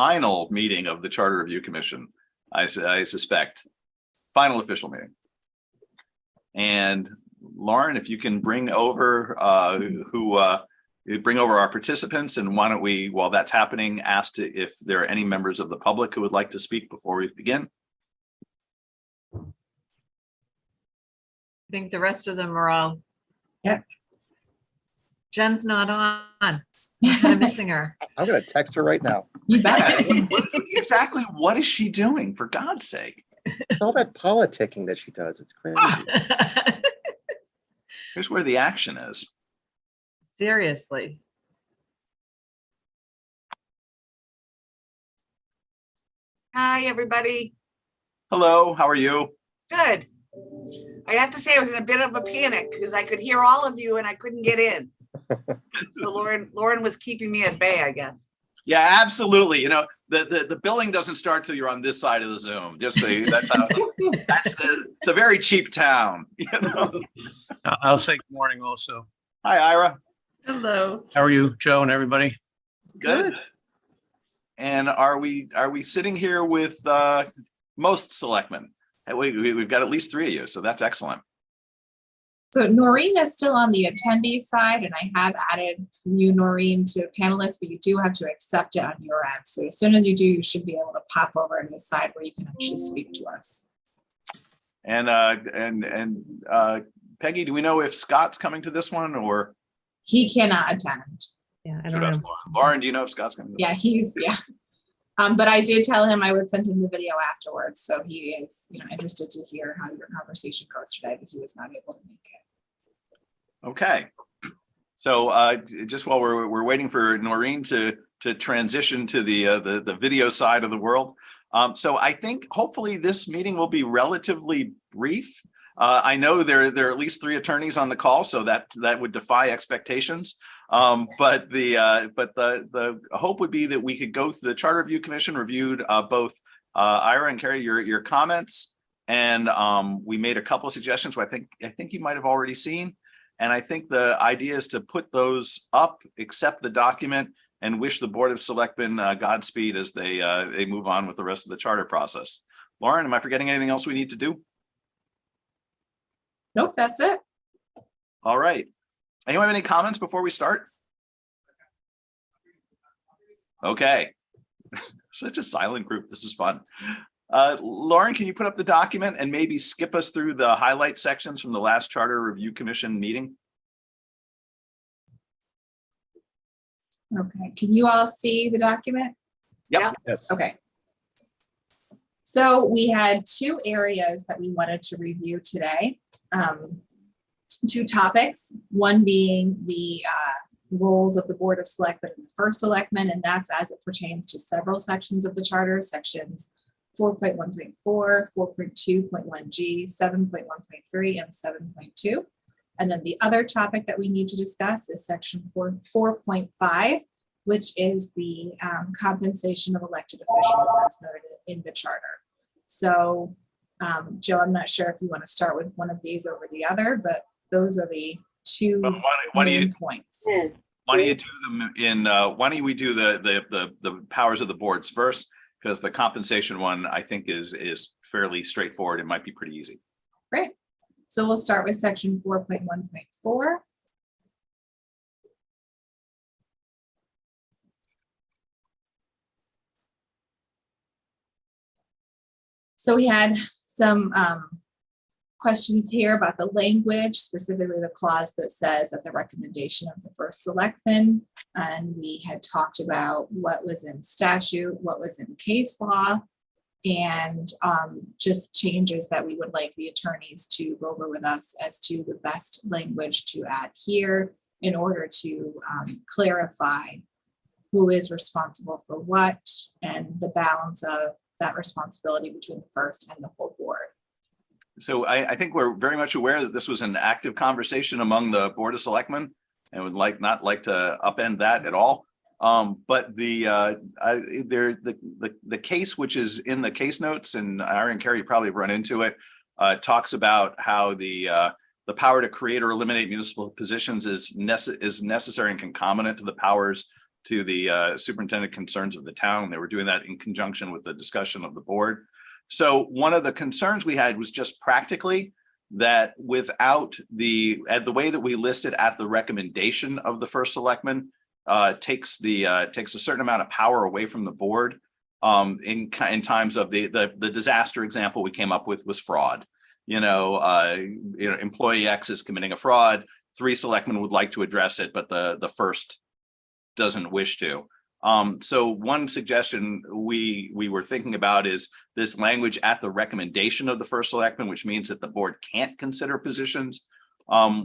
final meeting of the Charter Review Commission, I suspect. Final official meeting. And Lauren, if you can bring over bring over our participants, and why don't we, while that's happening, ask if there are any members of the public who would like to speak before we begin. I think the rest of them are all. Yep. Jen's not on. I'm kind of missing her. I'm going to text her right now. You bet. Exactly what is she doing, for God's sake? All that politicking that she does, it's crazy. Here's where the action is. Seriously. Hi, everybody. Hello, how are you? Good. I have to say I was in a bit of a panic because I could hear all of you and I couldn't get in. So Lauren was keeping me at bay, I guess. Yeah, absolutely. You know, the billing doesn't start till you're on this side of the Zoom. Just so that's how it's a very cheap town. You know? I'll say good morning also. Hi, Ira. Hello. How are you, Joe and everybody? Good. And are we sitting here with most selectmen? We've got at least 3 of you, so that's excellent. So Noreen is still on the attendee side, and I have added you, Noreen, to panelists, but you do have to accept it on your end. So as soon as you do, you should be able to pop over to the side where you can actually speak to us. And Peggy, do we know if Scott's coming to this one, or? He cannot attend. Yeah, I Should don't ask know. Lauren, do you know if Scott's coming? Yeah, but I did tell him I would send him the video afterwards. So he is, interested to hear how your conversation goes today, but he was not able to make it. Okay. So just while we're waiting for Noreen to transition to the video side of the world. So I think hopefully this meeting will be relatively brief. I know there are at least 3 attorneys on the call, so that would defy expectations. But the hope would be that we could go through the Charter Review Commission reviewed both Ira and Carrie your comments, and we made a couple of suggestions. I think you might have already seen, and I think the idea is to put those up, accept the document, and wish the Board of Selectmen Godspeed as they move on with the rest of the charter process. Lauren, am I forgetting anything else we need to do? Nope, that's it. All right. Anyone have any comments before we start? Okay. Such a silent group. This is fun. Lauren, can you put up the document and maybe skip us through the highlight sections from the last Charter Review Commission meeting? Okay, can you all see the document? Yep. Yes. Okay. So we had 2 areas that we wanted to review today. 2 topics, one being the roles of the Board of Selectmen and the first selectman, and that's as it pertains to several sections of the charter, sections 4.1.4, 4.2.1G, 7.1.3, and 7.2. And then the other topic that we need to discuss is section 4.5, which is the compensation of elected officials as noted in the charter. So, Joe, I'm not sure if you want to start with one of these over the other, but those are the 2 main points. Why don't you do them in? Why don't we do the powers of the boards first? Because the compensation one I think is fairly straightforward. It might be pretty easy. Great. So we'll start with section 4.1.4. So we had some questions here about the language, specifically the clause that says at the recommendation of the first selectman. And we had talked about what was in statute, what was in case law, and just changes that we would like the attorneys to go over with us as to the best language to add here in order to clarify who is responsible for what and the balance of that responsibility between the first and the whole board. So I think we're very much aware that this was an active conversation among the Board of Selectmen, and would not like to upend that at all. But the case, which is in the case notes, and Aaron and Carrie probably have run into it, talks about how the power to create or eliminate municipal positions is necessary and concomitant to the powers to the superintendent concerns of the town. They were doing that in conjunction with the discussion of the board. So one of the concerns we had was just practically that without the way that we listed at the recommendation of the first selectman takes a certain amount of power away from the board. In times of the disaster example we came up with was fraud. Employee X is committing a fraud. 3 selectmen would like to address it, but the first doesn't wish to. So one suggestion we were thinking about is this language at the recommendation of the first selectman, which means that the board can't consider positions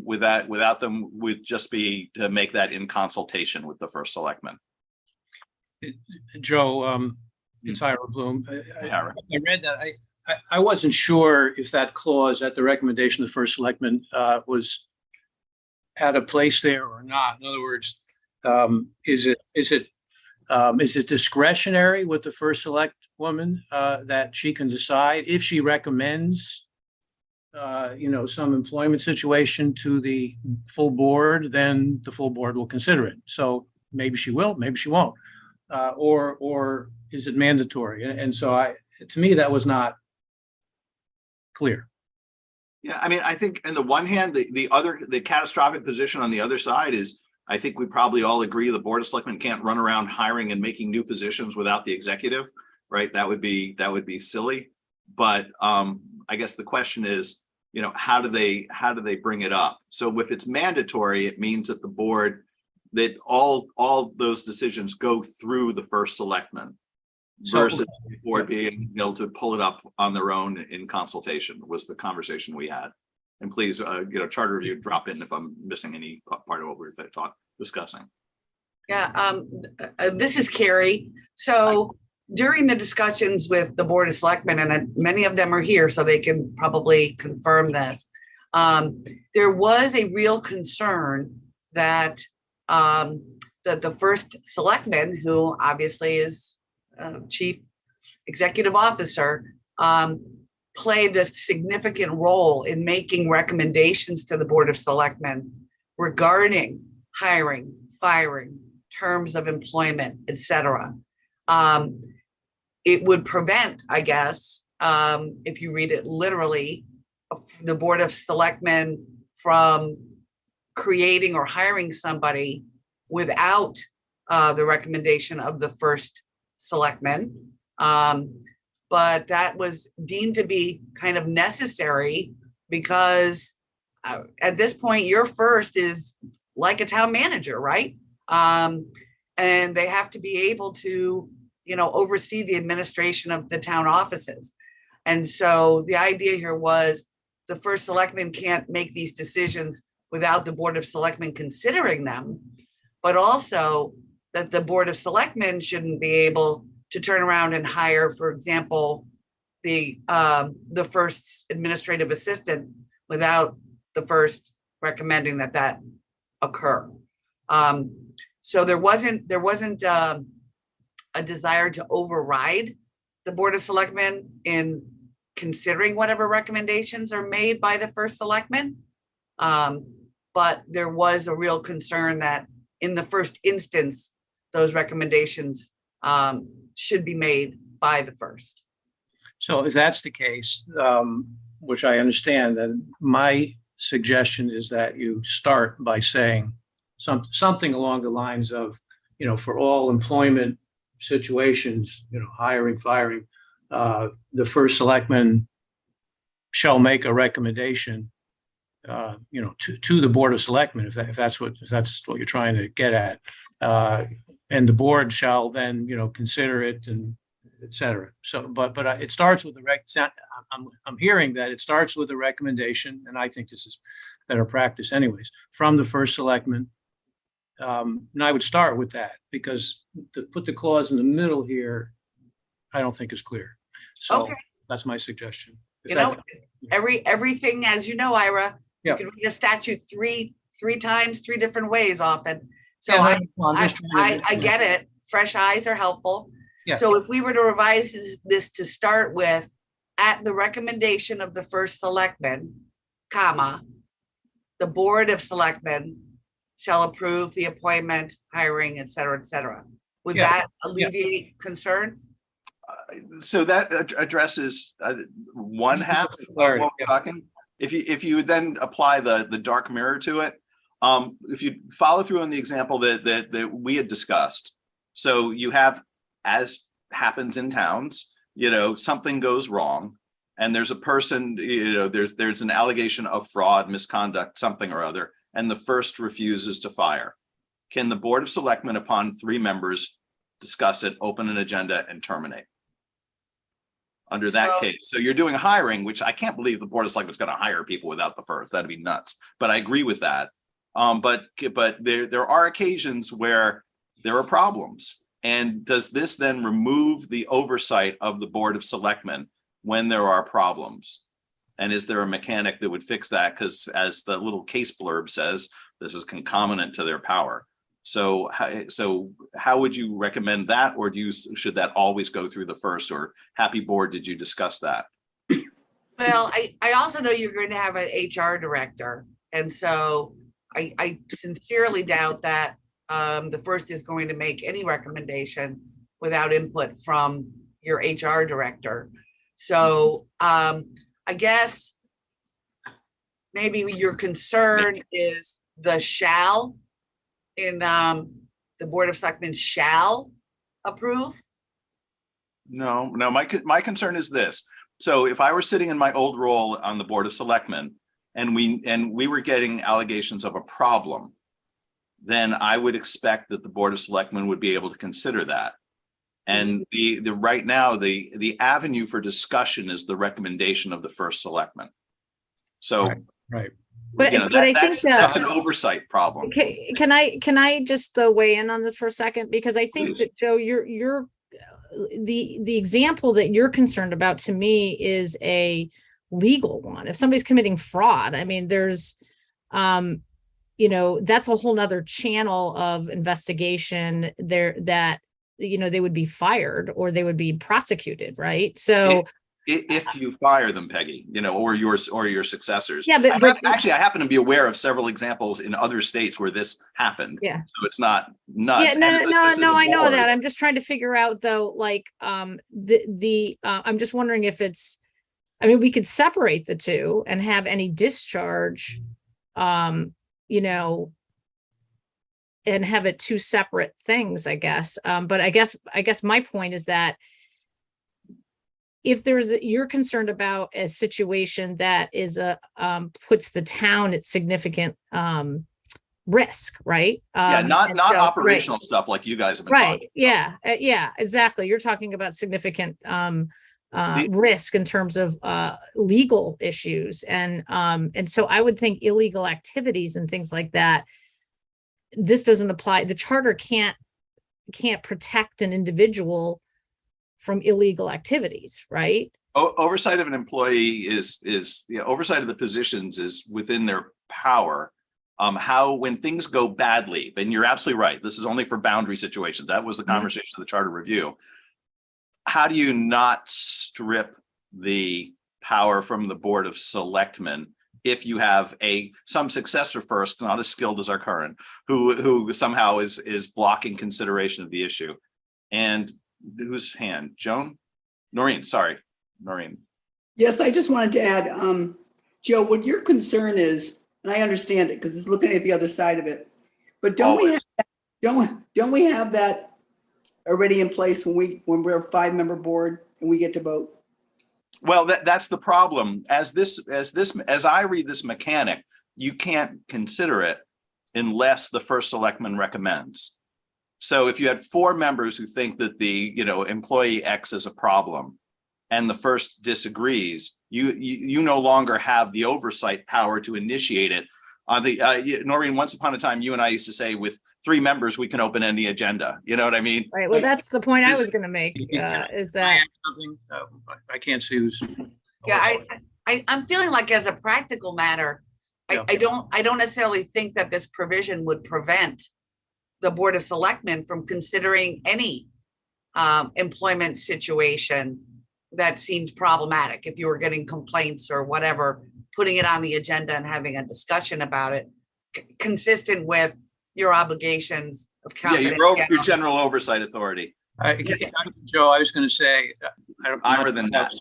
without them, would just be to make that in consultation with the first selectman. Joe, it's Ira Bloom. Ira. I read that. I wasn't sure if that clause at the recommendation of the first selectman was had a place there or not. In other words, is it discretionary with the first select woman that she can decide if she recommends some employment situation to the full board, then the full board will consider it. So maybe she will, maybe she won't, or is it mandatory? And so to me, that was not clear. Yeah, I mean, I think on the one hand, the catastrophic position on the other side is, I think we probably all agree the board of selectmen can't run around hiring and making new positions without the executive, right? That would be silly. But I guess the question is, how do they bring it up? So if it's mandatory, it means that the board, that all those decisions go through the first selectman versus the board being able to pull it up on their own in consultation, was the conversation we had. And please, charter review, drop in if I'm missing any part of what we were discussing. Yeah, this is Carrie. So during the discussions with the Board of Selectmen, and many of them are here, so they can probably confirm this, there was a real concern that the first selectman, who obviously is chief executive officer, played a significant role in making recommendations to the Board of Selectmen regarding hiring, firing, terms of employment, etc. It would prevent, I guess, if you read it literally, the Board of Selectmen from creating or hiring somebody without the recommendation of the first selectman. But that was deemed to be kind of necessary because at this point, your first is like a town manager, right? And they have to be able to, oversee the administration of the town offices. And so the idea here was the first selectman can't make these decisions without the Board of Selectmen considering them, but also that the Board of Selectmen shouldn't be able to turn around and hire, for example, the first administrative assistant without the first recommending that occur. So there wasn't a desire to override the Board of Selectmen in considering whatever recommendations are made by the first selectman. But there was a real concern that in the first instance, those recommendations should be made by the first. So if that's the case, which I understand, then my suggestion is that you start by saying something along the lines of, for all employment situations, hiring, firing, the first selectman shall make a recommendation, to the Board of Selectmen, if that's what you're trying to get at, and the board shall then, consider it and et cetera. So, but it starts with I'm hearing that it starts with a recommendation, and I think this is better practice anyways, from the first selectman. And I would start with that, because to put the clause in the middle here, I don't think is clear. So Okay. That's my suggestion. Everything, as you know, Ira, Yeah. you can read a statute three times, 3 different ways often. So Yeah, I get it. Fresh eyes are helpful. Yeah. So if we were to revise this to start with, at the recommendation of the first selectman, comma, the Board of Selectmen shall approve the appointment, hiring, et cetera, et cetera. Would Yeah. that alleviate concern? So that addresses one half of what we're talking. If you then apply the dark mirror to it, if you follow through on the example that we had discussed, so you have, as happens in towns, something goes wrong, and there's a person, there's an allegation of fraud, misconduct, something or other, and the first refuses to fire. Can the Board of Selectmen, upon 3 members, discuss it, open an agenda, and terminate? Under that case, so you're doing hiring, which I can't believe the Board of Selectmen is going to hire people without the first. That'd be nuts. But I agree with that. But there are occasions where there are problems. And does this then remove the oversight of the Board of Selectmen when there are problems? And is there a mechanic that would fix that? Because as the little case blurb says, this is concomitant to their power. So how would you recommend that? Or should that always go through the first? Or happy board, did you discuss that? Well, I also know you're going to have an HR director. And so I sincerely doubt that the first is going to make any recommendation without input from your HR director. So I guess maybe your concern is the shall in the Board of Selectmen shall approve. No, my concern is this. So if I were sitting in my old role on the Board of Selectmen and we were getting allegations of a problem, then I would expect that the Board of Selectmen would be able to consider that. And the right now, the avenue for discussion is the recommendation of the first selectman. So Right. But I think that's an oversight problem. Can I just weigh in on this for a second? Because I think Please. that, Joe, you're the example that you're concerned about, to me, is a legal one. If somebody's committing fraud, I mean, there's that's a whole nother channel of investigation there that they would be fired or they would be prosecuted, right? So if you fire them, Peggy, or your successors. Yeah, but actually, I happen to be aware of several examples in other states where this happened. Yeah. So it's not nuts. Yeah, no, I know that. I'm I'm just trying to figure out, though, like I'm just wondering if it's, we could separate the two and have any discharge, and have it 2 separate things, I guess. But I guess my point is that if you're concerned about a situation that is puts the town at significant risk, right? not operational stuff like you guys have been talking about. Yeah, exactly. You're talking about significant risk in terms of legal issues, and so I would think illegal activities and things like that. This doesn't apply. The charter can't protect an individual from illegal activities, right? Oversight of an employee is oversight of the positions is within their power. When things go badly, and you're absolutely right, this is only for boundary situations. That was the conversation of the charter review. How do you not strip the power from the Board of Selectmen if you have some successor first, not as skilled as our current, who somehow is blocking consideration of the issue? And whose hand? Joan? Noreen, sorry. Noreen. Yes, I just wanted to add, Joe, what your concern is, and I understand it because it's looking at the other side of it, but don't we have that already in place when we're a 5-member board and we get to vote? Well, that's the problem. As I read this mechanic, you can't consider it unless the first selectman recommends. So if you had 4 members who think that the employee X is a problem, and the first disagrees, you no longer have the oversight power to initiate it. Noreen, once upon a time, you and I used to say, with 3 members, we can open any agenda. You know what I mean? Right. Well, that's the point I was going to make. Is that I can't see who's. Yeah, I'm feeling like, as a practical matter, I don't necessarily think that this provision would prevent the Board of Selectmen from considering any employment situation that seemed problematic. If you were getting complaints or whatever, putting it on the agenda and having a discussion about it, consistent with your obligations of Yeah, your confidentiality. general oversight authority. Joe, I was going to say, Higher than that.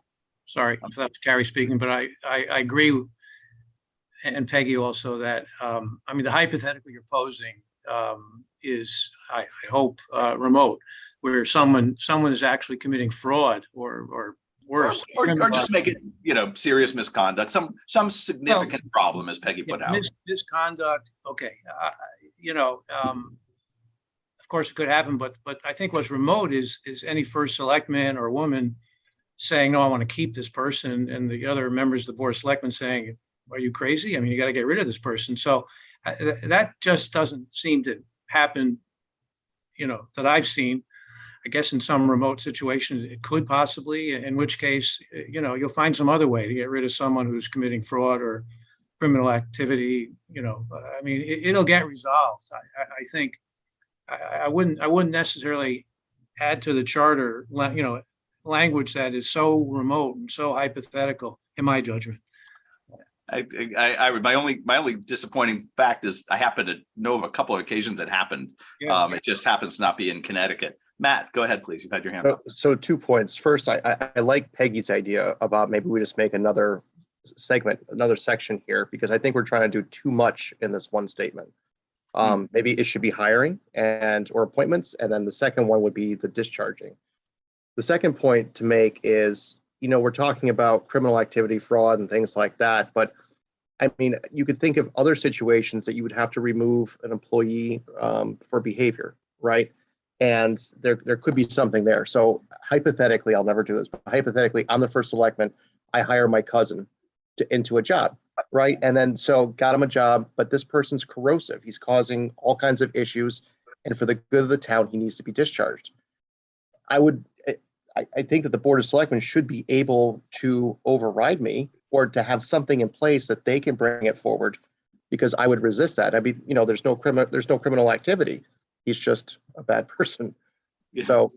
Sorry, if that's Carrie speaking, but I agree, and Peggy also, that, I mean, the hypothetical you're posing is, I hope, remote, where someone is actually committing fraud or worse. Or just make it, serious misconduct, some significant problem, as Peggy put out. Misconduct, okay. Of course, it could happen, but I think what's remote is any first selectman or woman saying, no, I want to keep this person, and the other members of the board of selectmen saying, are you crazy? I mean, you got to get rid of this person. So that just doesn't seem to happen, that I've seen. I guess in some remote situations, it could possibly, in which case, you'll find some other way to get rid of someone who's committing fraud or criminal activity. I mean, it'll get resolved. I think I wouldn't necessarily add to the charter, language that is so remote and so hypothetical, in my judgment. My only disappointing fact is I happen to know of a couple of occasions that happened. Yeah. It just happens to not be in Connecticut. Matt, go ahead, please. You've had your hand up. So 2 points. First, I like Peggy's idea about maybe we just make another segment, another section here, because I think we're trying to do too much in this one statement. Maybe it should be hiring or appointments, and then the second one would be the discharging. The second point to make is, we're talking about criminal activity, fraud, and things like that, but I mean, you could think of other situations that you would have to remove an employee for behavior, right? And there could be something there. So hypothetically, I'll never do this, but hypothetically, I'm the first selectman, I hire my cousin into a job, right? And then so got him a job, but this person's corrosive. He's causing all kinds of issues, and for the good of the town, he needs to be discharged. I think that the Board of Selectmen should be able to override me, or to have something in place that they can bring it forward, because I would resist that. I mean, there's no criminal activity. He's just a bad person. Yeah. So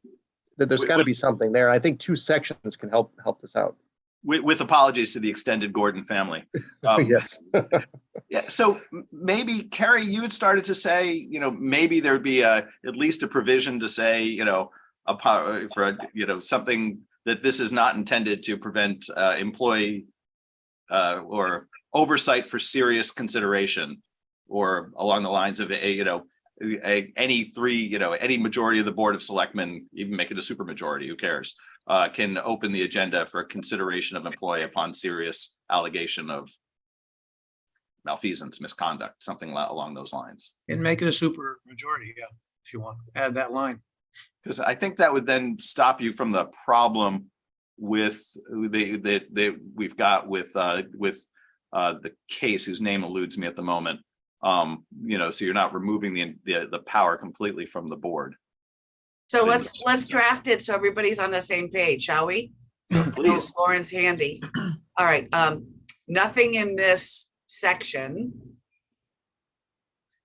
there's got to be something there. I think 2 sections can help this out. With apologies to the extended Gordon family. Yes. Yeah. So maybe, Carrie, you had started to say, maybe there'd be at least a provision to say, something that this is not intended to prevent employee or oversight for serious consideration, or along the lines of any majority of the Board of Selectmen, even make it a supermajority, who cares, can open the agenda for consideration of employee upon serious allegation of malfeasance, misconduct, something along those lines. And make it a super majority, yeah, if you want, add that line. Because I think that would then stop you from the problem with we've got with the case whose name eludes me at the moment. So you're not removing the power completely from the board. So let's draft it so everybody's on the same page, shall we? Please. Lauren's handy. All right. Nothing in this section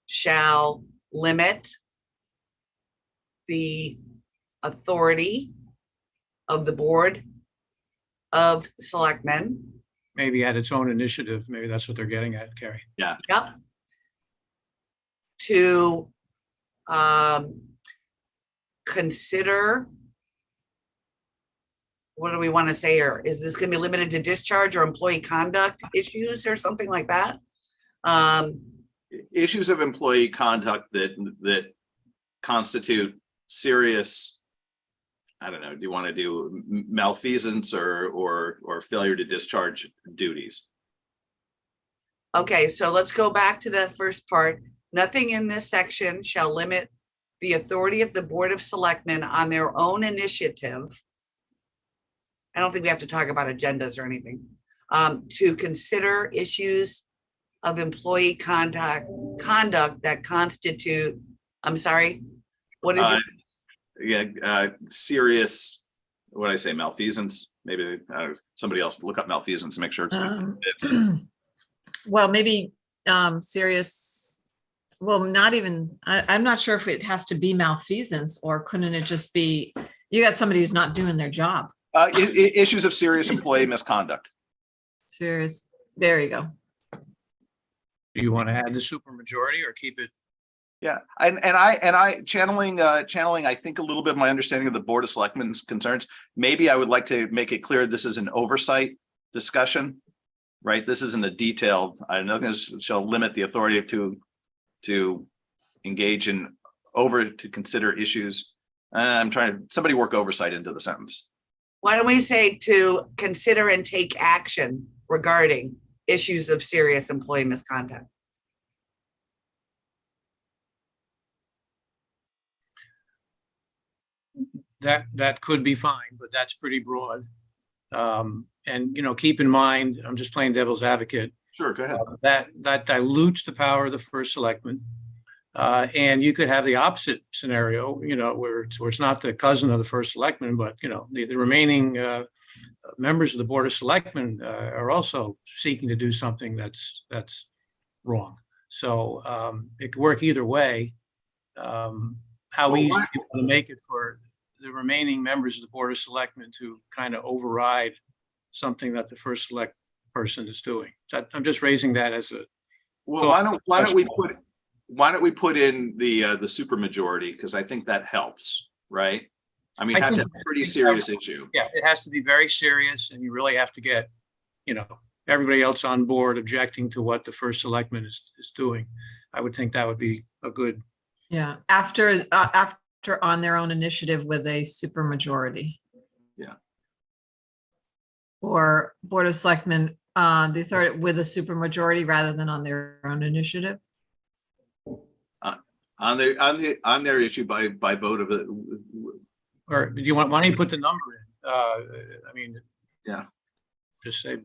shall limit the authority of the Board of Selectmen. Maybe at its own initiative. Maybe that's what they're getting at, Carrie. Yeah. Yep. To consider, what do we want to say here? Is this going to be limited to discharge or employee conduct issues or something like that? Issues of employee conduct that constitute serious, I don't know, do you want to do malfeasance or failure to discharge duties? Okay, so let's go back to the first part. Nothing in this section shall limit the authority of the Board of Selectmen on their own initiative. I don't think we have to talk about agendas or anything. To consider issues of employee conduct that constitute, I'm sorry, what did serious, what did I say, malfeasance? Maybe somebody else look up malfeasance and make sure it's Well, maybe serious, well, not even, I'm not sure if it has to be malfeasance, or couldn't it just be, you got somebody who's not doing their job. Issues of serious employee misconduct. Serious, there you go. Do you want to add the supermajority or keep it? Yeah, and I channeling, I think a little bit of my understanding of the Board of Selectmen's concerns. Maybe I would like to make it clear this is an oversight discussion, right? This isn't a detailed, nothing shall limit the authority to engage in to consider issues. I'm trying, somebody work oversight into the sentence. Why don't we say to consider and take action regarding issues of serious employee misconduct? That could be fine, but that's pretty broad. And, keep in mind, I'm just playing devil's advocate, Sure, go ahead. that dilutes the power of the first selectman. And you could have the opposite scenario, where it's not the cousin of the first selectman, but, the remaining members of the Board of Selectmen are also seeking to do something that's wrong. So it could work either way. How Well, easy why- you want to make it for the remaining members of the Board of Selectmen to kind of override something that the first select person is doing. I'm just raising that as a. Well, why don't we put in the supermajority, because I think that helps, right? I mean, I have to think- have a pretty serious issue. Yeah, it has to be very serious, and you really have to get, everybody else on board objecting to what the first selectman is doing. I would think that would be a good. Yeah, after on their own initiative with a supermajority. Yeah. Or Board of Selectmen, the authority with a supermajority rather than on their own initiative. On their issue by vote of it. Or do you why don't you put the number in? Yeah. Just say,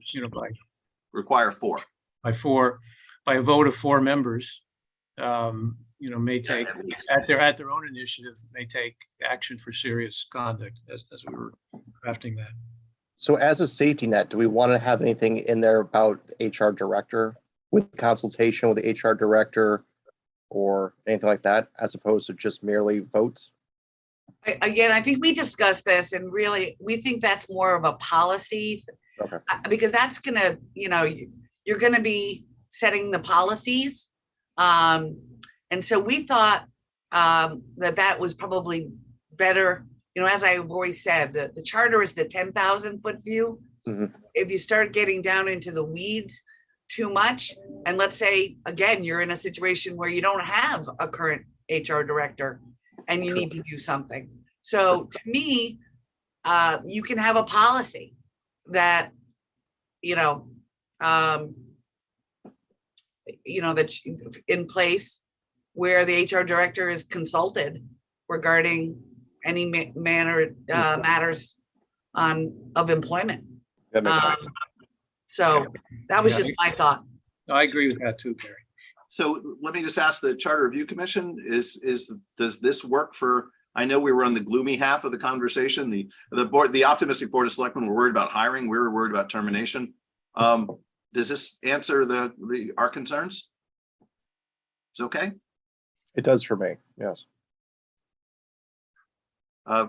Require 4. by a vote of 4 members, may take, at least. at their own initiative, may take action for serious conduct as we were crafting that. So as a safety net, do we want to have anything in there about HR director with consultation with the HR director or anything like that, as opposed to just merely votes? Again, I think we discussed this, and really, we think that's more of a policy. Okay. Because that's gonna, you're gonna be setting the policies. And so we thought that was probably better. As I've always said, the charter is the 10,000-foot view. Mhm. If you start getting down into the weeds too much, and let's say, again, you're in a situation where you don't have a current HR director and you need to do something. So to me, you can have a policy that, that's in place where the HR director is consulted regarding any matters of employment. That makes sense. So that was just my thought. No, I agree with that too, Gary. So let me just ask the Charter Review Commission, does this work for, I know we were on the gloomy half of the conversation, the optimistic Board of Selectmen were worried about hiring, we were worried about termination. Does this answer our concerns? It's okay? It does for me, yes.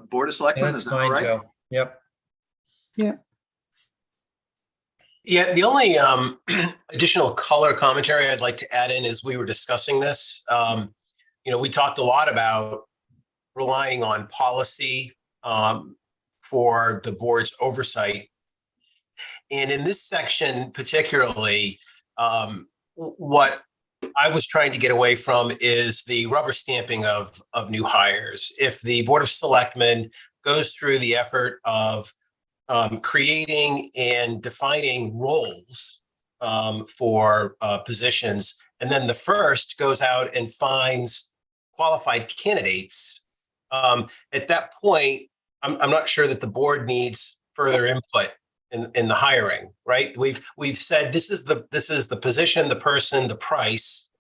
Board of Selectmen, is that all right? Joe. Yep. Yeah. Yeah, the only additional color commentary I'd like to add in is we were discussing this. We talked a lot about relying on policy for the board's oversight. And in this section particularly, what I was trying to get away from is the rubber stamping of new hires. If the Board of Selectmen goes through the effort of creating and defining roles for positions, and then the first goes out and finds qualified candidates, at that point, I'm not sure that the board needs further input in the hiring, right? We've said this is the position, the person, the price.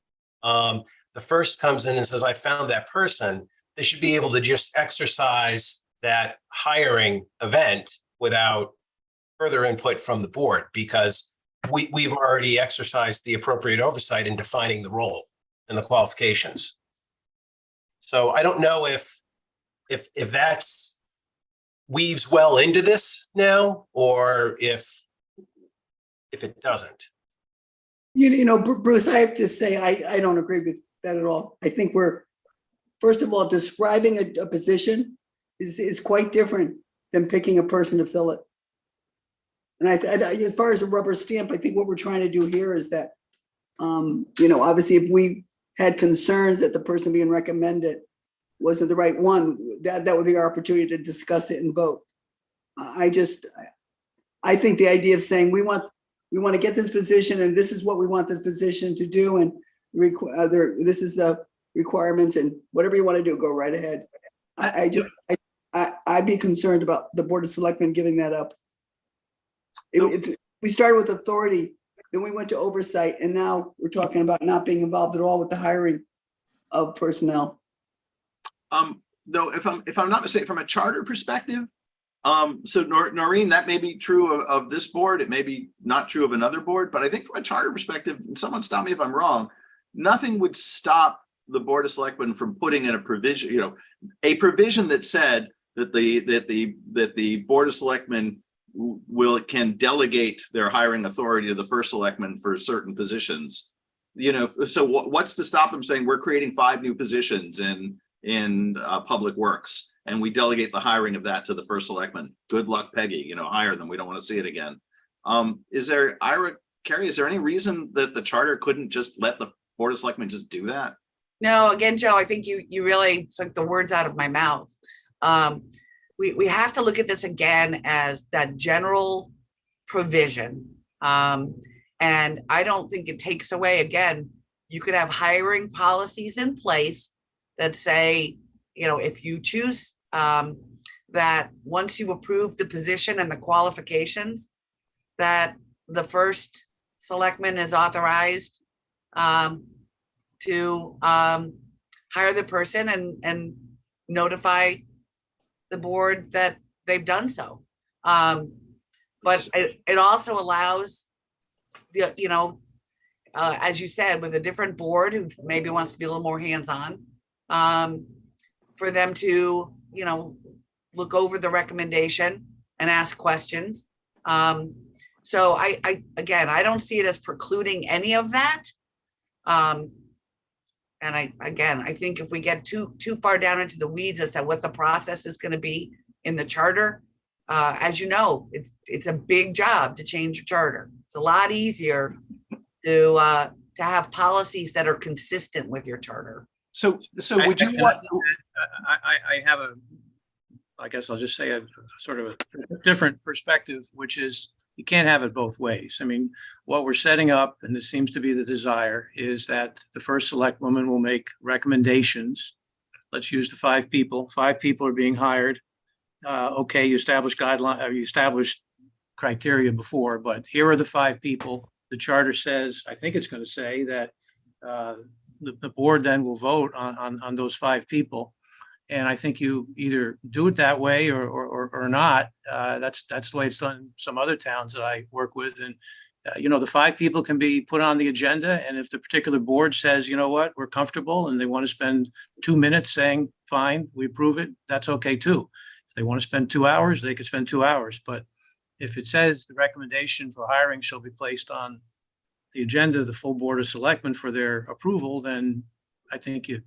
The first comes in and says, I found that person. They should be able to just exercise that hiring event without further input from the board, because we've already exercised the appropriate oversight in defining the role and the qualifications. So I don't know if that's weaves well into this now, or if it doesn't. Bruce, I have to say, I don't agree with that at all. I think we're, first of all, describing a position is quite different than picking a person to fill it. And as far as a rubber stamp, I think what we're trying to do here is that, obviously if we had concerns that the person being recommended wasn't the right one, that would be our opportunity to discuss it and vote. I think the idea of saying we want to get this position and this is what we want this position to do, and this is the requirements, and whatever you want to do, go right ahead. I'd be concerned about the Board of Selectmen giving that up. We started with authority, then we went to oversight, and now we're talking about not being involved at all with the hiring of personnel. Though, if I'm not mistaken, from a charter perspective, so Noreen, that may be true of this board. It may be not true of another board, but I think from a charter perspective, and someone stop me if I'm wrong, nothing would stop the Board of Selectmen from putting in a provision, a provision that said that the Board of Selectmen can delegate their hiring authority to the first selectman for certain positions. So what's to stop them saying we're creating 5 new positions in public works, and we delegate the hiring of that to the first selectman? Good luck, Peggy. Hire them. We don't want to see it again. Carrie, is there any reason that the charter couldn't just let the Board of Selectmen just do that? No, again, Joe, I think you really took the words out of my mouth. We have to look at this again as that general provision. And I don't think it takes away, again, you could have hiring policies in place that say, if you choose that once you approve the position and the qualifications, that the first selectman is authorized to hire the person and notify the board that they've done so. But it also allows as you said, with a different board who maybe wants to be a little more hands-on, for them to, look over the recommendation and ask questions. So I don't see it as precluding any of that. And I think if we get too far down into the weeds as to what the process is going to be in the charter, as you know, it's a big job to change your charter. It's a lot easier to have policies that are consistent with your charter. So would you want? I have I guess I'll just say a sort of a different perspective, which is you can't have it both ways. I mean, what we're setting up, and this seems to be the desire, is that the first select woman will make recommendations. Let's use the 5 people. 5 people are being hired. Okay, you established guidelines, you established criteria before, but here are the 5 people. The charter says, I think it's going to say that the board then will vote on those 5 people. And I think you either do it that way or not. That's the way it's done in some other towns that I work with. And, the 5 people can be put on the agenda. And if the particular board says, you know what, we're comfortable and they want to spend 2 minutes saying, fine, we approve it, that's okay too. If they want to spend 2 hours, they could spend 2 hours. But if it says the recommendation for hiring shall be placed on the agenda of the full Board of Selectmen for their approval, then I think you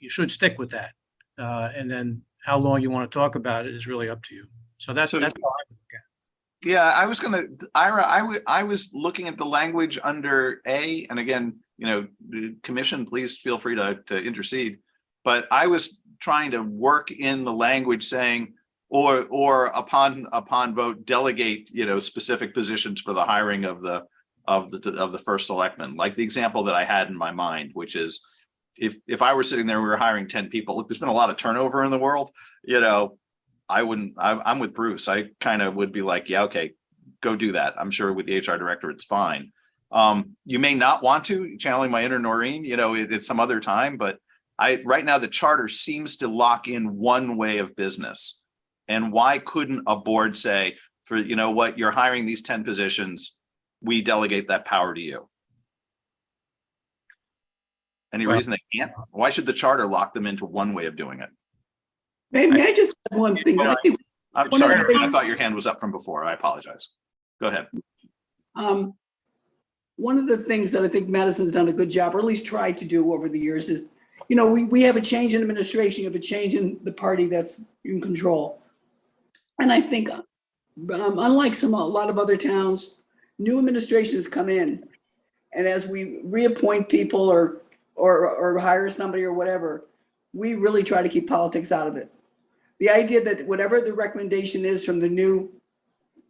should stick with that. And then how long you want to talk about it is really up to you. So that's how I would look at it. Yeah, I was gonna, Ira, I was looking at the language under A, and again, the commission, please feel free to intercede. But I was trying to work in the language saying, or upon vote, delegate, specific positions for the hiring of the first selectman, like the example that I had in my mind, which is if I were sitting there and we were hiring 10 people, look, there's been a lot of turnover in the world, I'm with Bruce. I kind of would be like, yeah, okay, go do that. I'm sure with the HR director, it's fine. You may not want to, channeling my inner Noreen, it's some other time, but right now the charter seems to lock in one way of business. And why couldn't a board say, for, what, you're hiring these 10 positions, we delegate that power to you? Any reason they can't? Why should the charter lock them into one way of doing it? May I just add one thing? I'm sorry, I thought your hand was up from before. I apologize. Go ahead. one of the things that I think Madison's done a good job, or at least tried to do over the years is, you know, we have a change in administration, you have a change in the party that's in control. And I think unlike a lot of other towns, new administrations come in. And as we reappoint people or hire somebody or whatever, we really try to keep politics out of it. The idea that whatever the recommendation is from the new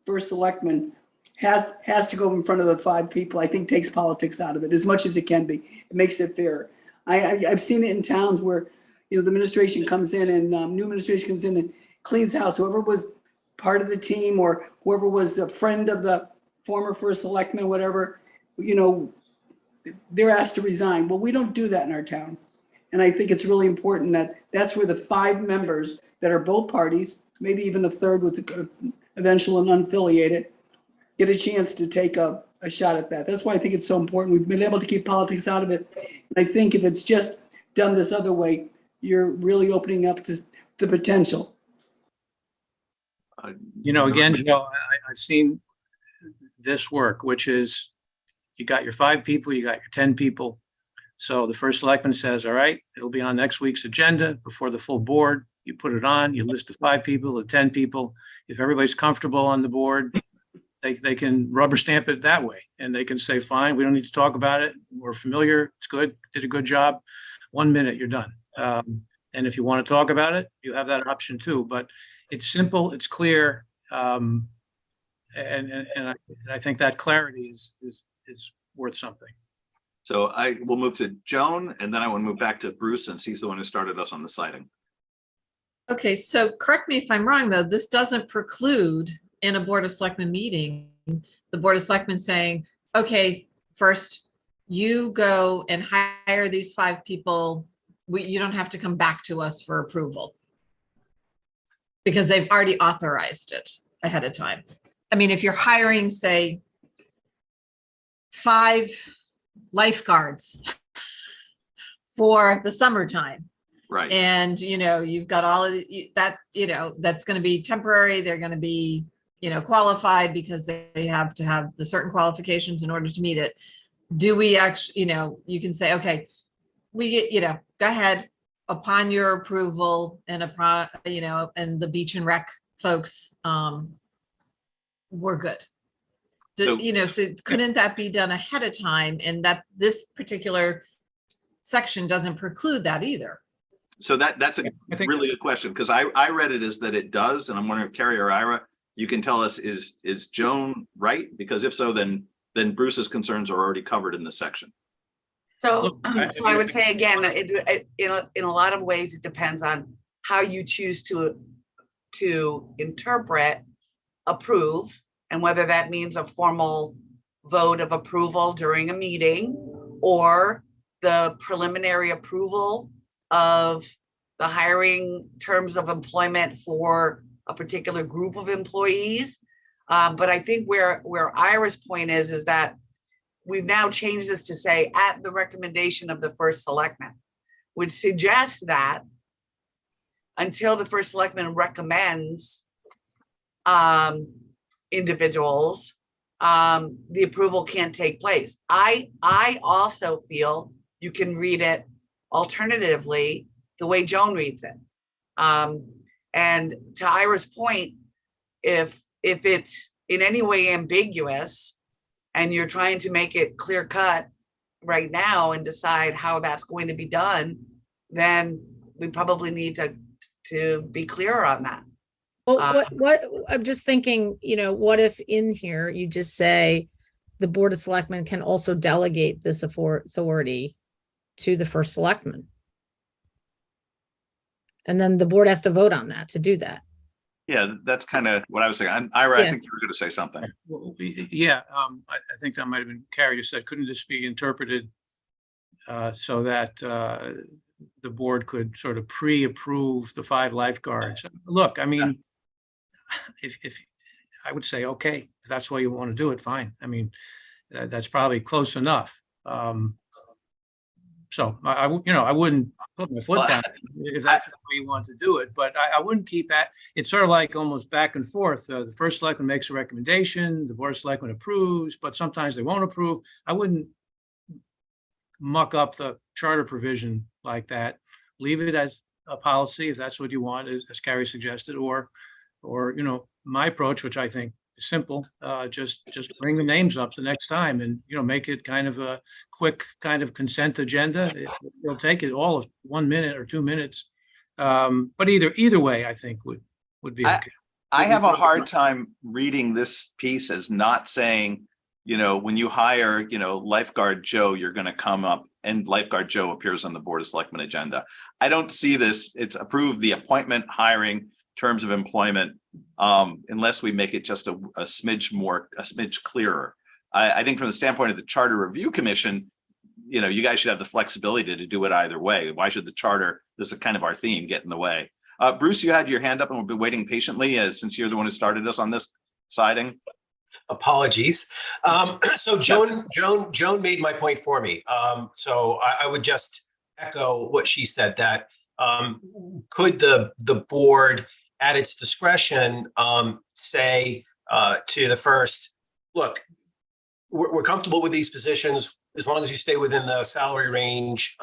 first selectman has to go in front of the 5 people, I think takes politics out of it as much as it can be. It makes it fair. I've seen it in towns where, you know, the administration comes in and new administration comes in and cleans house. Whoever was part of the team or whoever was a friend of the former first selectman, whatever, you know, they're asked to resign. Well, we don't do that in our town. And I think it's really important that that's where the 5 members that are both parties, maybe even a third with the eventual and unaffiliated, get a chance to take a shot at that. That's why I think it's so important. We've been able to keep politics out of it. And I think if it's just done this other way, you're really opening up to the potential. You know, again, Joe, I've seen this work, which is you got your 5 people, you got your 10 people. So the first selectman says, all right, it'll be on next week's agenda before the full board. You put it on, you list the 5 people, the 10 people. If everybody's comfortable on the board, they can rubber stamp it that way. And they can say, fine, we don't need to talk about it. We're familiar. It's good. Did a good job. 1 minute, you're done. And if you want to talk about it, you have that option too. But it's simple, it's clear. And I think that clarity is worth something. So I will move to Joan, and then I want to move back to Bruce since he's the one who started us on the citing. Okay, so correct me if I'm wrong, though, this doesn't preclude in a Board of Selectmen meeting, the Board of Selectmen saying, okay, first you go and hire these 5 people. You don't have to come back to us for approval because they've already authorized it ahead of time. I mean, if you're hiring, say, 5 lifeguards for the summertime, Right. and, you know, you've got all of that, you know, that's going to be temporary. They're going to be, you know, qualified because they have to have the certain qualifications in order to meet it. Do we actually, you know, you can say, okay, we get, you know, go ahead upon your approval and you know, and the beach and rec folks, we're good. So- You know, so couldn't that be done ahead of time? And that this particular section doesn't preclude that either. So that's a I think really good question, because I read it as that it does, and I'm wondering if Carrie or Ira, you can tell us, is Joan right? Because if so, then Bruce's concerns are already covered in this section. So, so I would say again, in a lot of ways, it depends on how you choose to interpret approve, and whether that means a formal vote of approval during a meeting or the preliminary approval of the hiring terms of employment for a particular group of employees. But I think where Ira's point is that we've now changed this to say at the recommendation of the first selectman, which suggests that until the first selectman recommends individuals, the approval can't take place. I also feel you can read it alternatively the way Joan reads it. And to Ira's point, if it's in any way ambiguous and you're trying to make it clear cut right now and decide how that's going to be done, then we probably need to be clearer on that. Well, what I'm just thinking, you know, what if in here you just say the Board of Selectmen can also delegate this authority to the first selectman? And then the board has to vote on that to do that. Yeah, that's kind of what I was saying. Ira, Yeah. I think you were going to say something. Well, yeah, I think that might have been Carrie who said, couldn't this be interpreted so that the board could sort of pre-approve the 5 lifeguards? Look, I mean, if I would say, okay, if that's why you want to do it, fine. I mean, that's probably close enough. So I wouldn't put my foot Well, down if that's the way you want to do it, but I wouldn't keep at, it's sort of like almost back and forth. The first selectman makes a recommendation, the board of selectmen approves, but sometimes they won't approve. I wouldn't muck up the charter provision like that. Leave it as a policy if that's what you want, as Carrie suggested, or my approach, which I think is simple, just bring the names up the next time and, make it kind of a quick kind of consent agenda. It'll take it all of 1 minute or 2 minutes. But either way, I think would be okay. I have a hard time reading this piece as not saying, when you hire, lifeguard Joe, you're going to come up and lifeguard Joe appears on the Board of Selectmen agenda. I don't see this. It's approve the appointment, hiring, terms of employment, unless we make it just a smidge clearer. I think from the standpoint of the Charter Review Commission, you guys should have the flexibility to do it either way. Why should the charter, this is kind of our theme, get in the way? Bruce, you had your hand up and we've been waiting patiently since you're the one who started us on this siding. Apologies. So Joan made my point for me. So I would just echo what she said, that could the board at its discretion say to the first, look, we're comfortable with these positions as long as you stay within the salary range,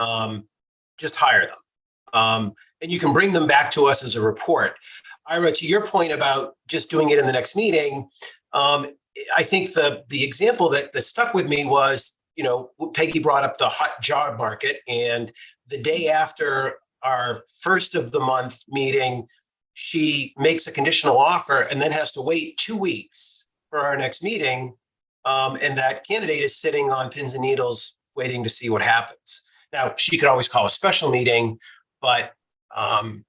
just hire them. And you can bring them back to us as a report. Ira, to your point about just doing it in the next meeting, I think the example that stuck with me was, Peggy brought up the hot job market, and the day after our first of the month meeting, she makes a conditional offer and then has to wait 2 weeks for our next meeting. And that candidate is sitting on pins and needles waiting to see what happens. Now, she could always call a special meeting, but, again,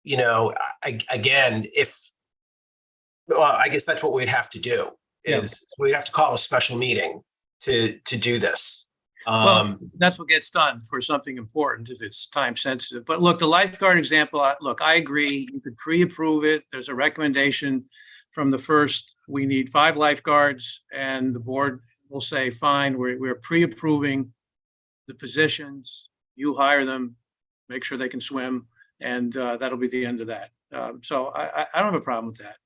I guess that's what we'd have to do, is we'd have to call a special meeting to do this. Well, that's what gets done for something important if it's time sensitive. But look, the lifeguard example, I agree. You could pre-approve it. There's a recommendation from the first, we need 5 lifeguards, and the board will say, fine, we're pre-approving the positions. You hire them, make sure they can swim, and that'll be the end of that. So I don't have a problem with that.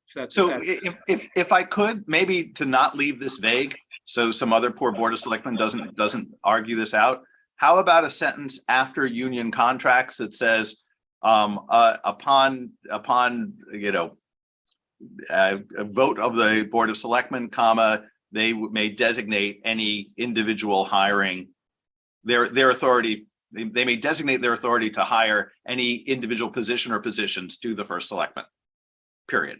If I could, maybe to not leave this vague, so some other poor Board of Selectmen doesn't argue this out. How about a sentence after union contracts that says, upon a vote of the Board of Selectmen, they may designate any individual hiring their authority. They may designate their authority to hire any individual position or positions to the first selectman, period.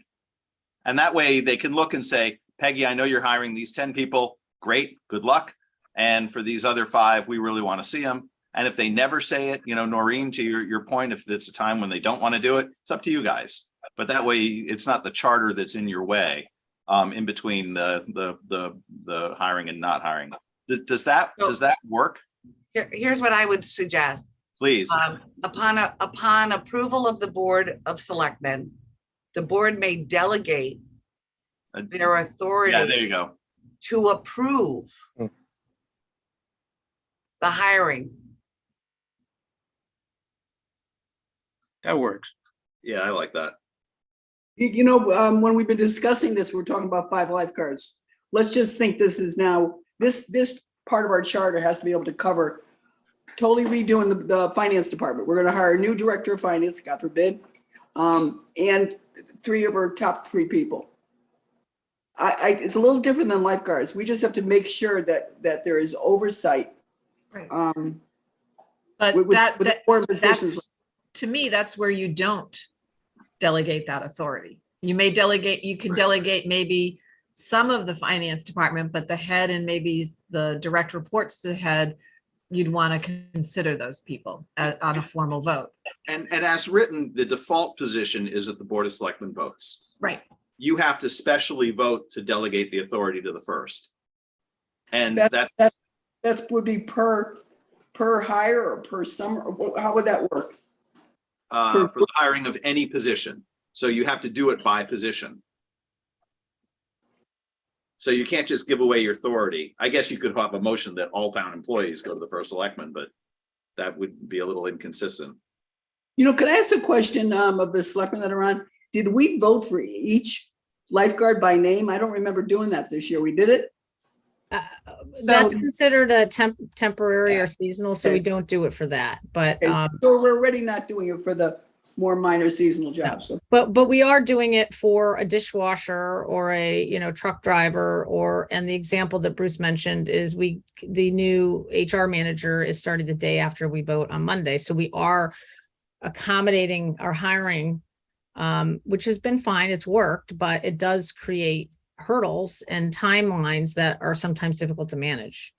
And that way they can look and say, Peggy, I know you're hiring these 10 people. Great, good luck. And for these other 5, we really want to see them. And if they never say it, Noreen, to your point, if it's a time when they don't want to do it, it's up to you guys. But that way it's not the charter that's in your way in between the hiring and not hiring. Does that work? Here's what I would suggest. Please. Upon approval of the Board of Selectmen, the board may delegate their authority. Yeah, there you go. To approve the hiring. That works. Yeah, I like that. When we've been discussing this, we're talking about 5 lifeguards. Let's just think this is now, this part of our charter has to be able to cover totally redoing the finance department. We're going to hire a new director of finance, God forbid, and 3 of our top 3 people. It's a little different than lifeguards. We just have to make sure that there is oversight. Right. But that's, to me, that's where you don't delegate that authority. You can delegate maybe some of the finance department, but the head and maybe the direct reports to the head, you'd want to consider those people on a formal vote. And as written, the default position is that the Board of Selectmen votes. Right. You have to specially vote to delegate the authority to the first. And that would be per hire or per summer. How would that work? For the hiring of any position. So you have to do it by position. So you can't just give away your authority. I guess you could have a motion that all town employees go to the first selectman, but that would be a little inconsistent. You know, could I ask a question of the selectmen that are on? Did we vote for each lifeguard by name? I don't remember doing that this year. We did it? So- That's considered a temporary or seasonal, so we Okay. don't do it for that, but, Okay, so we're already not doing it for the more minor seasonal jobs. So but we are doing it for a dishwasher or a, truck driver, and the example that Bruce mentioned is the new HR manager is starting the day after we vote on Monday. So we are accommodating our hiring, which has been fine. It's worked, but it does create hurdles and timelines that are sometimes difficult to manage.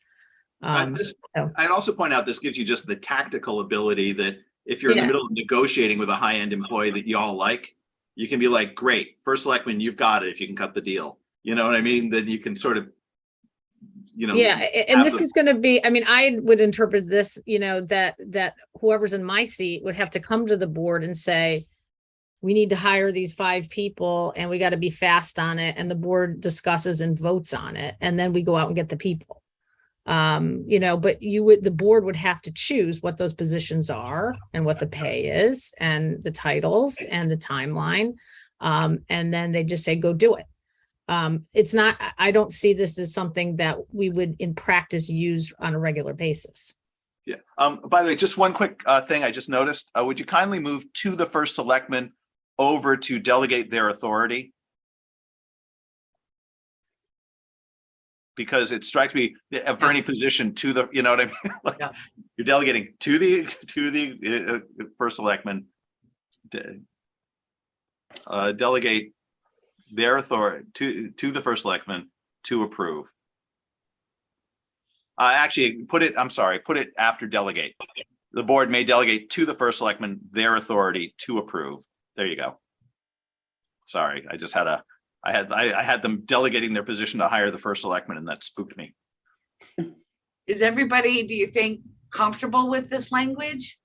I'd also point out, this gives you just the tactical ability that if you're in the Yeah. middle of negotiating with a high-end employee that you all like, you can be like, great, first selectman, you've got it if you can cut the deal. You know what I mean? Then you can sort of, Yeah, and this is going to be, I would interpret this, that whoever's in my seat would have to come to the board and say, we need to hire these 5 people and we got to be fast on it. And the board discusses and votes on it. And then we go out and get the people. But the board would have to choose what those positions are and what the pay is and the titles and the timeline. And then they just say, go do it. It's not, I don't see this as something that we would in practice use on a regular basis. Yeah. By the way, just one quick thing I just noticed. Would you kindly move to the first selectman over to delegate their authority? Because it strikes me for any position to the, you know what I mean? Like, Yeah. You're delegating to the first selectman. Delegate their authority to the first selectman to approve. Actually, put it after delegate. The board may delegate to the first selectman their authority to approve. There you go. Sorry, I had them delegating their position to hire the first selectman, and that spooked me. Is everybody, do you think, comfortable with this language?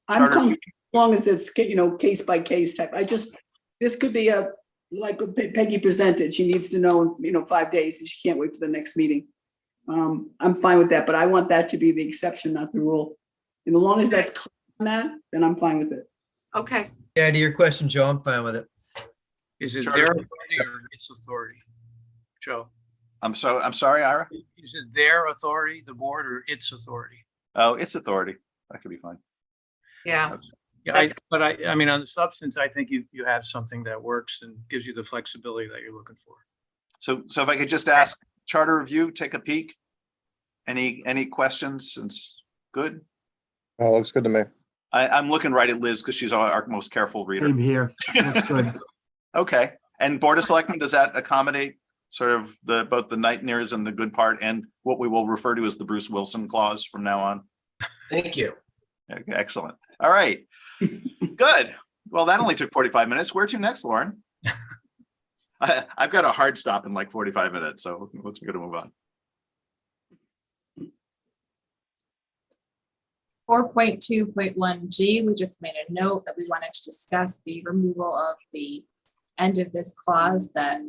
I'm comfortable as long as it's, case by case type. This could be like Peggy presented. She needs to know in, 5 days and she can't wait for the next meeting. I'm fine with that, but I want that to be the exception, not the rule. And as long as that's clear on that, then I'm fine with it. Okay. Yeah, to your question, Joe, I'm fine with it. Is it Sure. their authority or its authority? Joe, I'm sorry, Ira. is it their authority, the board, or its authority? Oh, it's authority. That could be fine. Yeah. Yeah, but I mean, on the substance, I think you have something that works and gives you the flexibility that you're looking for. So if I could just ask charter review, take a peek. Any questions? Since good. Oh, looks good to me. I'm looking right at Liz because she's our most careful reader. Same here. Looks good. Okay. And Board of Selectmen, does that accommodate sort of both the night nears and the good part and what we will refer to as the Bruce Wilson clause from now on? Thank you. Okay, excellent. All right. Good. Well, that only took 45 minutes. Where to next, Lauren? I've got a hard stop in like 45 minutes, so let's go to move on. 4.2.1G, we just made a note that we wanted to discuss the removal of the end of this clause that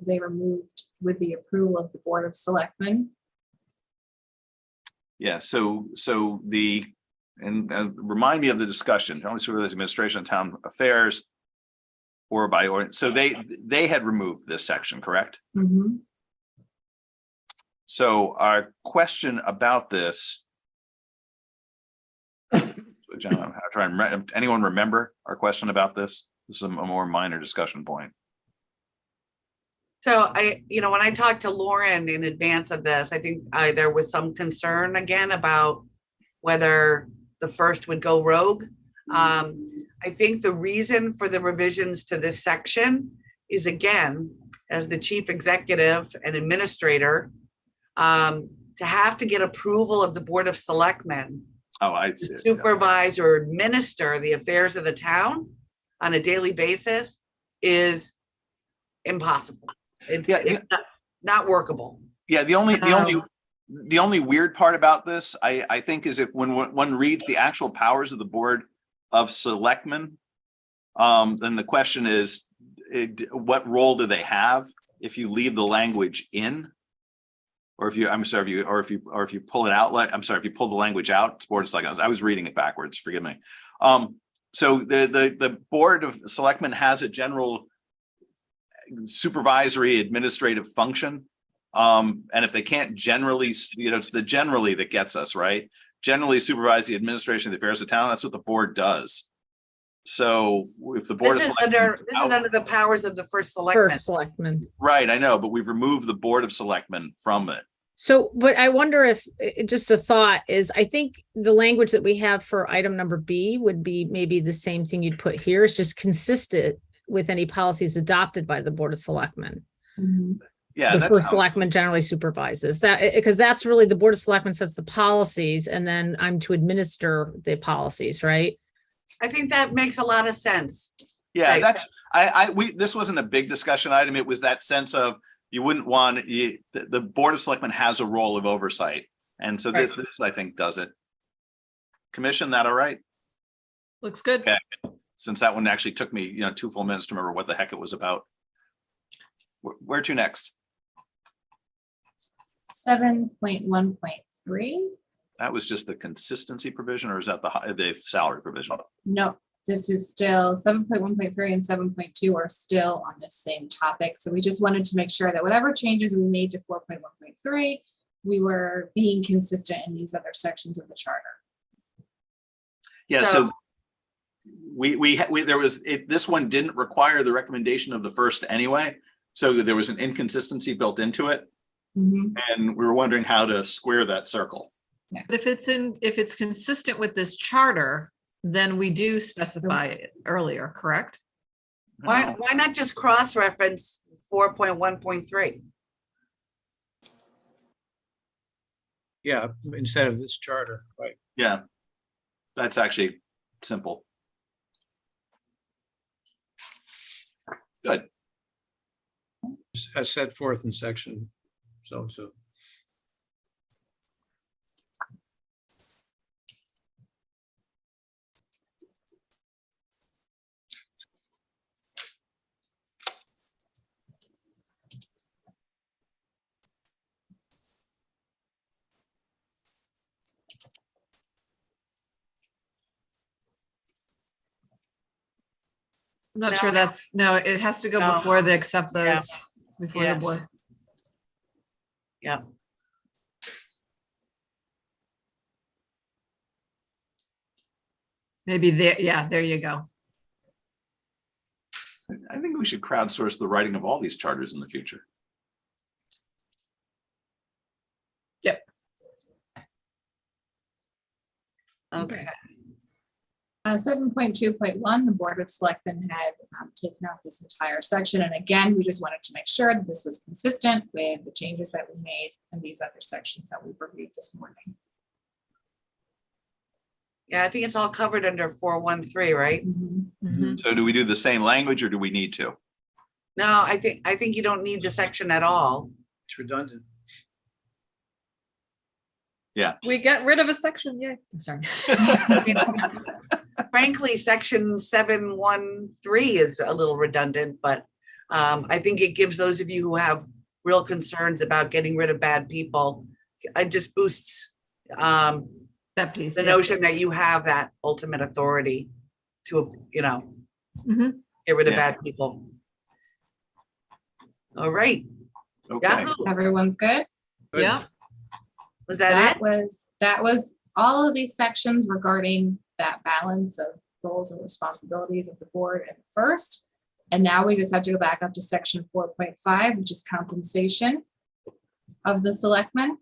they removed with the approval of the Board of Selectmen. Yeah, so remind me of the discussion, only sort of administration of town affairs or by ordinance. So they had removed this section, correct? Mm-hmm. So our question about this, John, I'm trying to remember, anyone remember our question about this? This is a more minor discussion point. So when I talked to Lauren in advance of this, I think there was some concern again about whether the first would go rogue. I think the reason for the revisions to this section is, again, as the chief executive and administrator, to have to get approval of the Board of Selectmen Oh, I to see. supervise or administer the affairs of the town on a daily basis is impossible. It's not workable. Yeah, the only weird part about this, I think, is if when one reads the actual powers of the Board of Selectmen, then the question is, what role do they have if you leave the language in? or if you, I'm sorry, if you pull it out, like, I'm sorry, if you pull the language out, it's Board of Selectmen. I was reading it backwards, forgive me. So the Board of Selectmen has a general supervisory administrative function. And if they can't generally, it's the generally that gets us, right? Generally supervise the administration of the affairs of town. That's what the board does. So if the Board of This is Selectmen. under the powers of the first selectman. First selectman. Right, I know, but we've removed the Board of Selectmen from it. So, but I wonder if, just a thought is, I think the language that we have for item number B would be maybe the same thing you'd put here. It's just consistent with any policies adopted by the Board of Selectmen. Yeah, The that's first selectman generally supervises that, because that's really the Board of Selectmen sets the policies, and then I'm to administer the policies, right? I think that makes a lot of sense. yeah, Right. that's this wasn't a big discussion item. It was that sense of you wouldn't want the Board of Selectmen has a role of oversight, and so this I think does it. Commission, that all right? Looks good. Okay. Since that one actually took me 2 full minutes to remember what the heck it was about. Where to next? 7.1.3. That was just the consistency provision, or is that the salary provision? No, this is still 7.1.3 and 7.2 are still on the same topic. So we just wanted to make sure that whatever changes we made to 4.1.3, we were being consistent in these other sections of the charter. Yeah, so this one didn't require the recommendation of the first anyway. So there was an inconsistency built into it. And we were wondering how to square that circle. But if it's consistent with this charter, then we do specify it earlier, correct? Why not just cross-reference 4.1.3? Yeah, instead of this charter, right? Yeah, that's actually simple. Good. As set forth in section so. I'm not No. sure no, it has to go No. before they accept those, before Yeah. the board. Yeah. Maybe there, yeah, there you go. I think we should crowdsource the writing of all these charters in the future. Yep. Okay. 7.2.1, the Board of Selectmen had taken out this entire section. And again, we just wanted to make sure that this was consistent with the changes that we made in these other sections that we reviewed this morning. Yeah, I think it's all covered under 4.1.3, right? So do we do the same language or do we need to? No, I think you don't need the section at all. It's redundant. We got rid of a section, yay. I'm sorry. Frankly, section 7.1.3 is a little redundant, but I think it gives those of you who have real concerns about getting rid of bad people, it just boosts That piece. the yeah. notion that you have that ultimate authority to, Mhm. get rid of Yeah. bad people. All right. Okay. Yahoo. Everyone's good? Good. Yeah, Was that it? That was all of these sections regarding that balance of roles and responsibilities of the board at the first. And now we just have to go back up to section 4.5, which is compensation of the selectmen.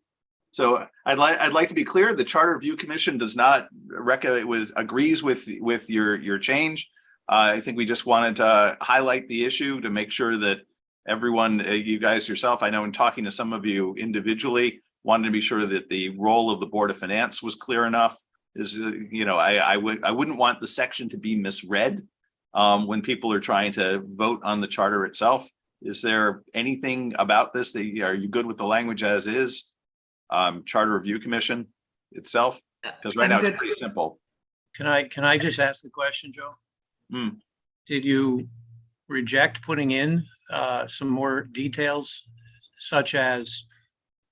So I'd like to be clear, the Charter Review Commission does not agrees with your change. I think we just wanted to highlight the issue to make sure that everyone, you guys yourself, I know in talking to some of you individually, wanted to be sure that the role of the Board of Finance was clear enough. I wouldn't want the section to be misread when people are trying to vote on the charter itself. Is there anything about this that are you good with the language as is? Charter Review Commission itself? Because right I'm now good. it's pretty simple. Can I just ask the question, Joe? Hmm. Did you reject putting in some more details, such as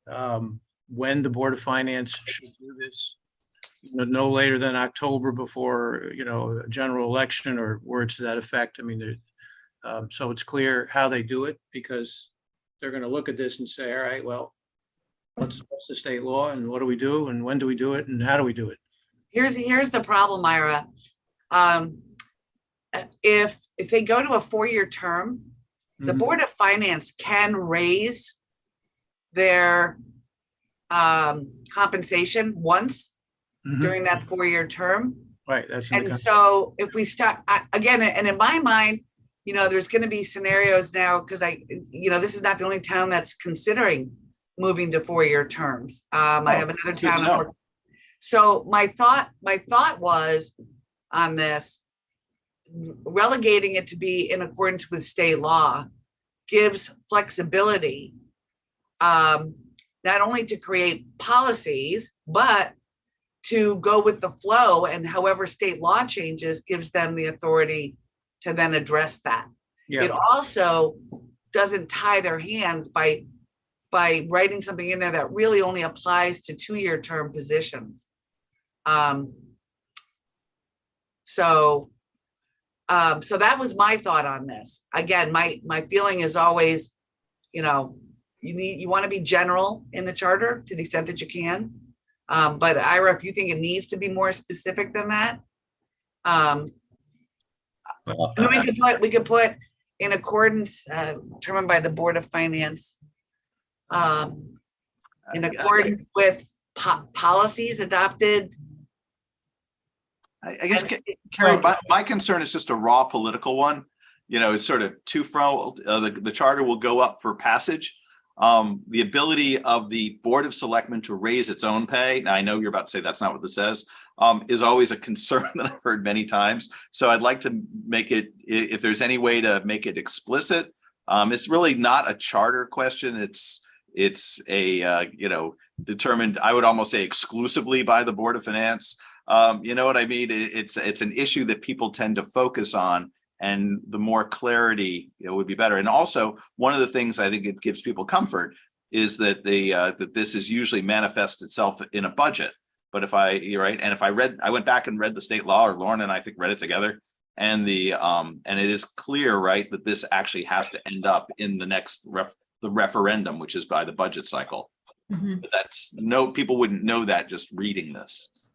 when the Board of Finance should do this, no later than October before, a general election or words to that effect. I mean, so it's clear how they do it, because they're going to look at this and say, all right, well, what's the state law and what do we do and when do we do it and how do we do it? Here's the problem, Ira. If they go to a 4-year term, the Mhm. Board of Finance can raise their compensation once Mhm. during that 4-year term. Right, that's in the And Constitution. so if we start again, and in my mind, there's going to be scenarios now, because this is not the only town that's considering moving to 4-year terms. I have another good to town. know. So my thought was on this, relegating it to be in accordance with state law gives flexibility, not only to create policies, but to go with the flow, and however state law changes gives them the authority to then address that. Yeah. It also doesn't tie their hands by writing something in there that really only applies to 2-year term positions. So that was my thought on this. Again, my feeling is always, you want to be general in the charter to the extent that you can. But Ira, if you think it needs to be more specific than that, we could put in accordance, determined by the Board of Finance, in accordance with policies adopted. I guess, Carrie, my concern is just a raw political one. It's sort of twofold. The charter will go up for passage. The ability of the Board of Selectmen to raise its own pay, now I know you're about to say that's not what this says, is always a concern that I've heard many times. So I'd like to make it, if there's any way to make it explicit. It's really not a charter question. It's a, determined, I would almost say exclusively by the Board of Finance. You know what I mean? It's an issue that people tend to focus on, and the more clarity, it would be better. And also, one of the things I think it gives people comfort is that that this is usually manifests itself in a budget. But you're right, and if I went back and read the state law, or Lauren and I think read it together, and and it is clear, right, that this actually has to end up in the next the referendum, which is by the budget cycle. Mhm. But people wouldn't know that just reading this.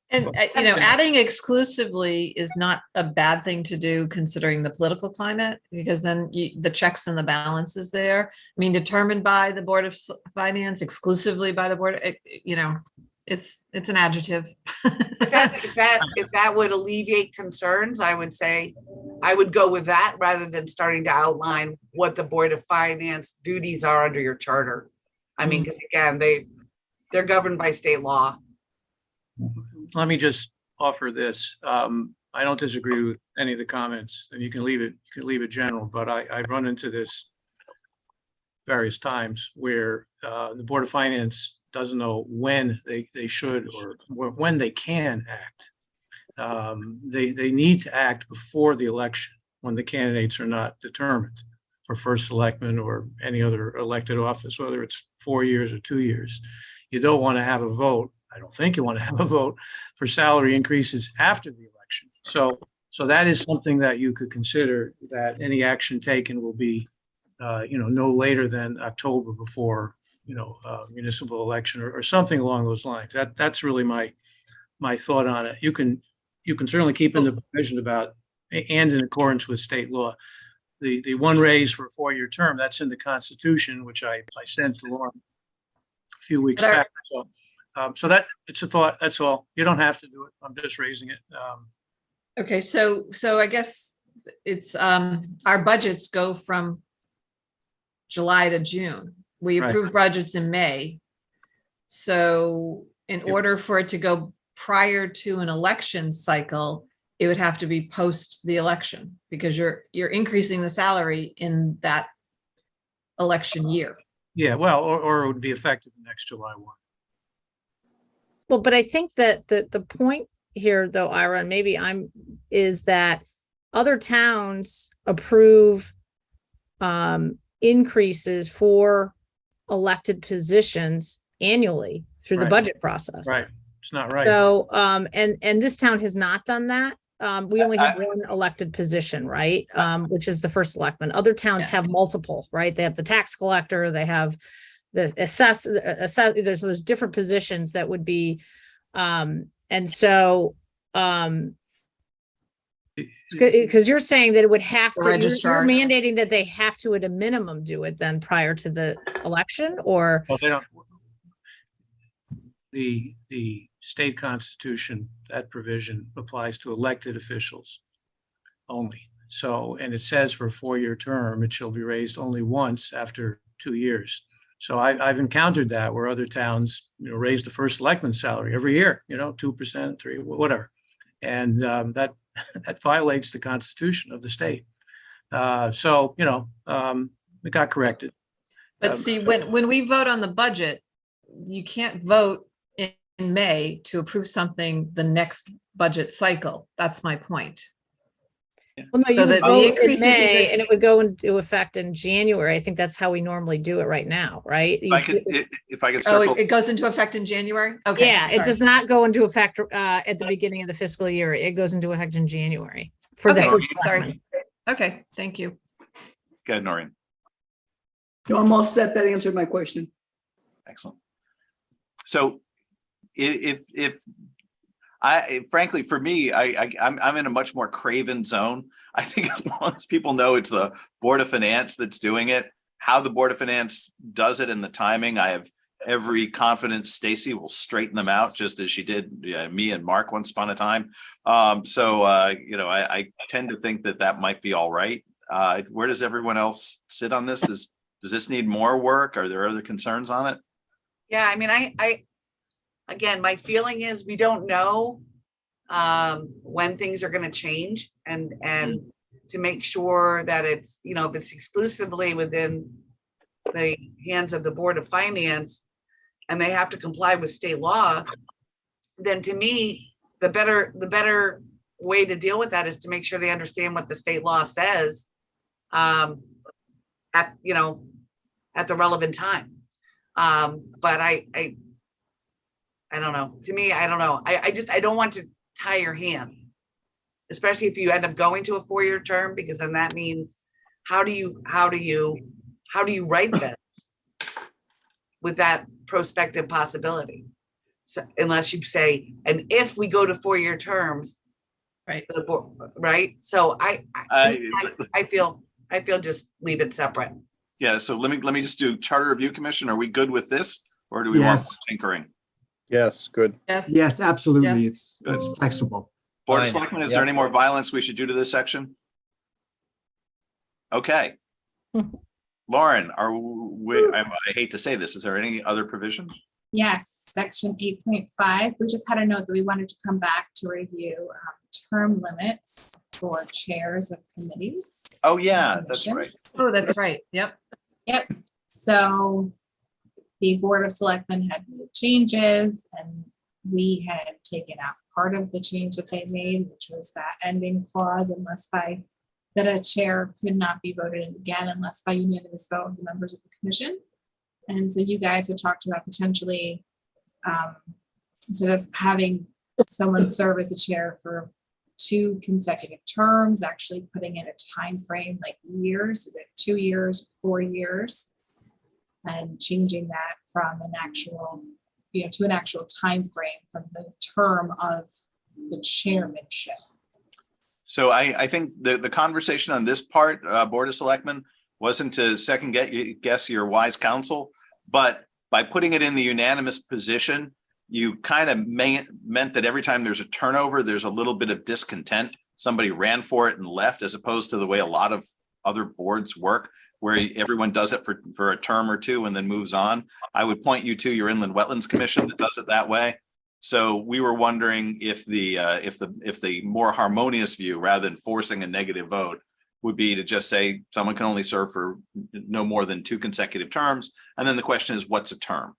And, adding exclusively is not a bad thing to do considering the political climate, because then the checks and the balances there. I mean, determined by the Board of Finance, exclusively by the board, it's an adjective. If that would alleviate concerns, I would say I would go with that rather than starting to outline what the Board of Finance duties are under your charter. I mean, because again, they're governed by state law. Let me just offer this. I don't disagree with any of the comments, and you can leave it general, but I've run into this various times where the Board of Finance doesn't know when they should or when they can act. They need to act before the election when the candidates are not determined for first selectman or any other elected office, whether it's 4 years or 2 years. You don't want to have a vote. I don't think you want to have a vote for salary increases after the election. So that is something that you could consider, that any action taken will be, no later than October before, municipal election or something along those lines. That's really my thought on it. You can certainly keep in the provision about, and in accordance with state law, the one raise for a 4-year term, that's in the Constitution, which I sent to Lauren a few weeks back. So that it's a thought. That's all. You don't have to do it. I'm just raising it. Okay, so I guess it's our budgets go from July to June. We Right. approve budgets in May. So in Yep. order for it to go prior to an election cycle, it would have to be post the election, because you're increasing the salary in that election year. Yeah, well, or it would be effective next July 1. Well, but I think that the point here, though, Ira, and maybe is that other towns approve increases for elected positions annually through the Right. budget process. Right. It's not right. So, and this town has not done that. We only have one elected position, right? Which is the first selectman. Other towns Yeah. have multiple, right? They have the tax collector, they have the assess, there's different positions that would be, and so, because you're saying that it would have The to, you're registrars. mandating that they have to at a minimum do it then prior to the election, or? Well, they don't. The state constitution, that provision applies to elected officials only. So, and it says for a 4-year term, it shall be raised only once after 2 years. So I've encountered that where other towns, raise the first selectman's salary every year, 2%, 3%, whatever. And that violates the constitution of the state. So, it got corrected. But see, when we vote on the budget, you can't vote in May to approve something the next budget cycle. That's my point. Well, no, So you the would vote in increase is May either- and it would go into effect in January. I think that's how we normally do it right now, right? If I could Oh, circle, it goes into effect in January? Okay. Yeah, it sorry. does not go into effect at the beginning of the fiscal year. It goes into effect in January for the Okay, first sorry. selectman. Okay, thank you. go ahead, Noreen. No, I'm all set. That answered my question. Excellent. So if frankly, for me, I'm in a much more craven zone. I think as long as people know it's the Board of Finance that's doing it, how the Board of Finance does it and the timing, I have every confidence Stacy will straighten them out, just as she did me and Mark once upon a time. I tend to think that might be all right. Where does everyone else sit on this? Does this need more work? Are there other concerns on it? Yeah, I mean, again, my feeling is we don't know when things are going to change, and to make sure that it's, if it's exclusively within the hands of the Board of Finance and they have to comply with state law, then to me, the better way to deal with that is to make sure they understand what the state law says at the relevant time. But I don't know. To me, I don't know. I don't want to tie your hands, especially if you end up going to a 4-year term, because then that means how do you write that with that prospective possibility? So unless you say, and if we go to 4-year terms, Right. the board, right? So I feel just leave it separate. Yeah, so let me just do Charter Review Commission. Are we good with this, or do we want Yes. more tinkering? Yes, good. Yes. Yes, absolutely. Yes. It's flexible. Board of Fine. Selectmen, is there Yep. any more violence we should do to this section? Okay. Lauren, I hate to say this, is there any other provisions? Yes, section 8.5, we just had a note that we wanted to come back to review term limits for chairs of committees. Oh, yeah, that's right. commissions. Oh, that's right. Yep. Yep, so the Board of Selectmen had made changes, and we had taken out part of the change that they made, which was that ending clause that a chair could not be voted in again unless by unanimous vote of the members of the commission. And so you guys had talked about potentially, instead of having someone serve as a chair for 2 consecutive terms, actually putting in a time frame like years, so that 2 years, 4 years, and changing that from an actual, to an actual time frame from the term of the chairmanship. So I think the conversation on this part, Board of Selectmen, wasn't to second guess your wise counsel, but by putting it in the unanimous position, you kind of meant that every time there's a turnover, there's a little bit of discontent. Somebody ran for it and left, as opposed to the way a lot of other boards work, where everyone does it for a term or 2 and then moves on. I would point you to your Inland Wetlands Commission that does it that way. So we were wondering if the more harmonious view, rather than forcing a negative vote, would be to just say someone can only serve for no more than 2 consecutive terms. And then the question is, what's a term?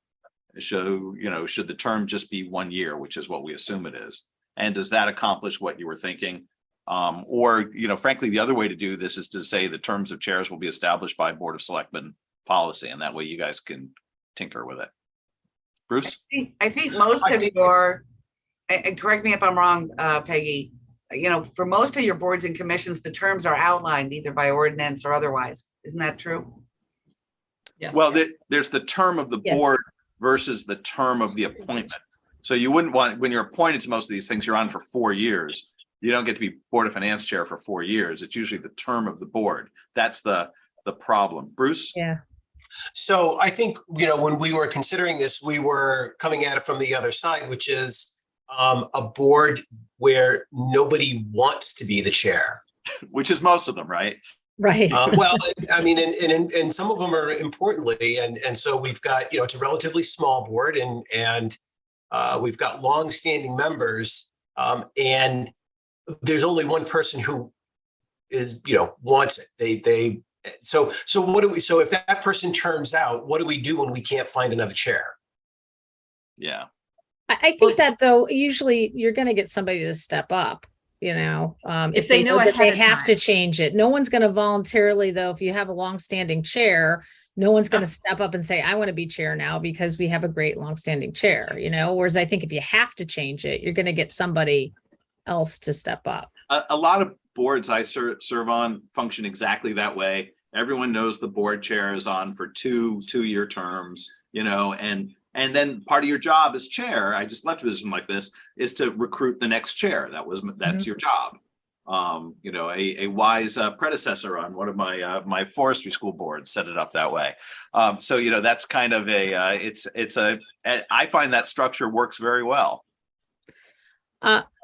So, should the term just be 1 year, which is what we assume it is? And does that accomplish what you were thinking? Or, frankly, the other way to do this is to say the terms of chairs will be established by Board of Selectmen policy. And that way you guys can tinker with it. Bruce? I think most of your, and correct me if I'm wrong, Peggy, you know, for most of your boards and commissions, the terms are outlined either by ordinance or otherwise. Isn't that true? Yes. Well, there's the term of the Yes. board versus the term of the appointment. So you wouldn't want, when you're appointed to most of these things, you're on for 4 years. You don't get to be Board of Finance Chair for 4 years. It's usually the term of the board. That's the problem. Bruce? Yeah. So I think, you know, when we were considering this, we were coming at it from the other side, which is a board where nobody wants to be the chair. Which is most of them, right? Right. Well, I mean, and some of them are importantly, and so we've got, you know, it's a relatively small board, and we've got longstanding members, and there's only one person who is, you know, wants it. So what do we? So if that person terms out, what do we do when we can't find another chair? Yeah. I think that though, usually you're going to get somebody to step up, you know, If they know that ahead they of have to time. change it. No one's going to voluntarily, though, if you have a longstanding chair, no one's going to step up and say, I want to be chair now because we have a great longstanding chair, you know, whereas I think if you have to change it, you're going to get somebody else to step up. A lot of boards I serve on function exactly that way. Everyone knows the board chair is on for two-year terms, you know, and then part of your job as chair, I just left a position like this, is to recruit the next chair. That's your job. You know, a wise predecessor on one of my forestry school boards set it up that way. So, you know, that's kind of I find that structure works very well.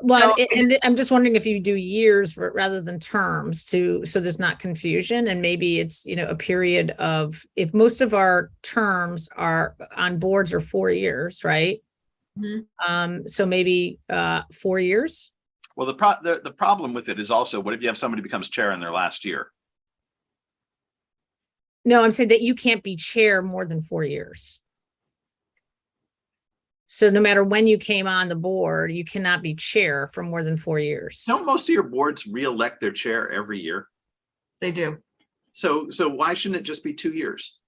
Well, So- and I'm just wondering if you do years rather than terms so there's not confusion, and maybe it's, you know, a period of, if most of our terms are on boards are 4 years, right? Mhm. So maybe 4 years. Well, the problem with it is also, what if you have somebody becomes chair in their last year? No, I'm saying that you can't be chair more than 4 years. So no matter when you came on the board, you cannot be chair for more than 4 years. Don't most of your boards re-elect their chair every year? They do. So why shouldn't it just be 2 years?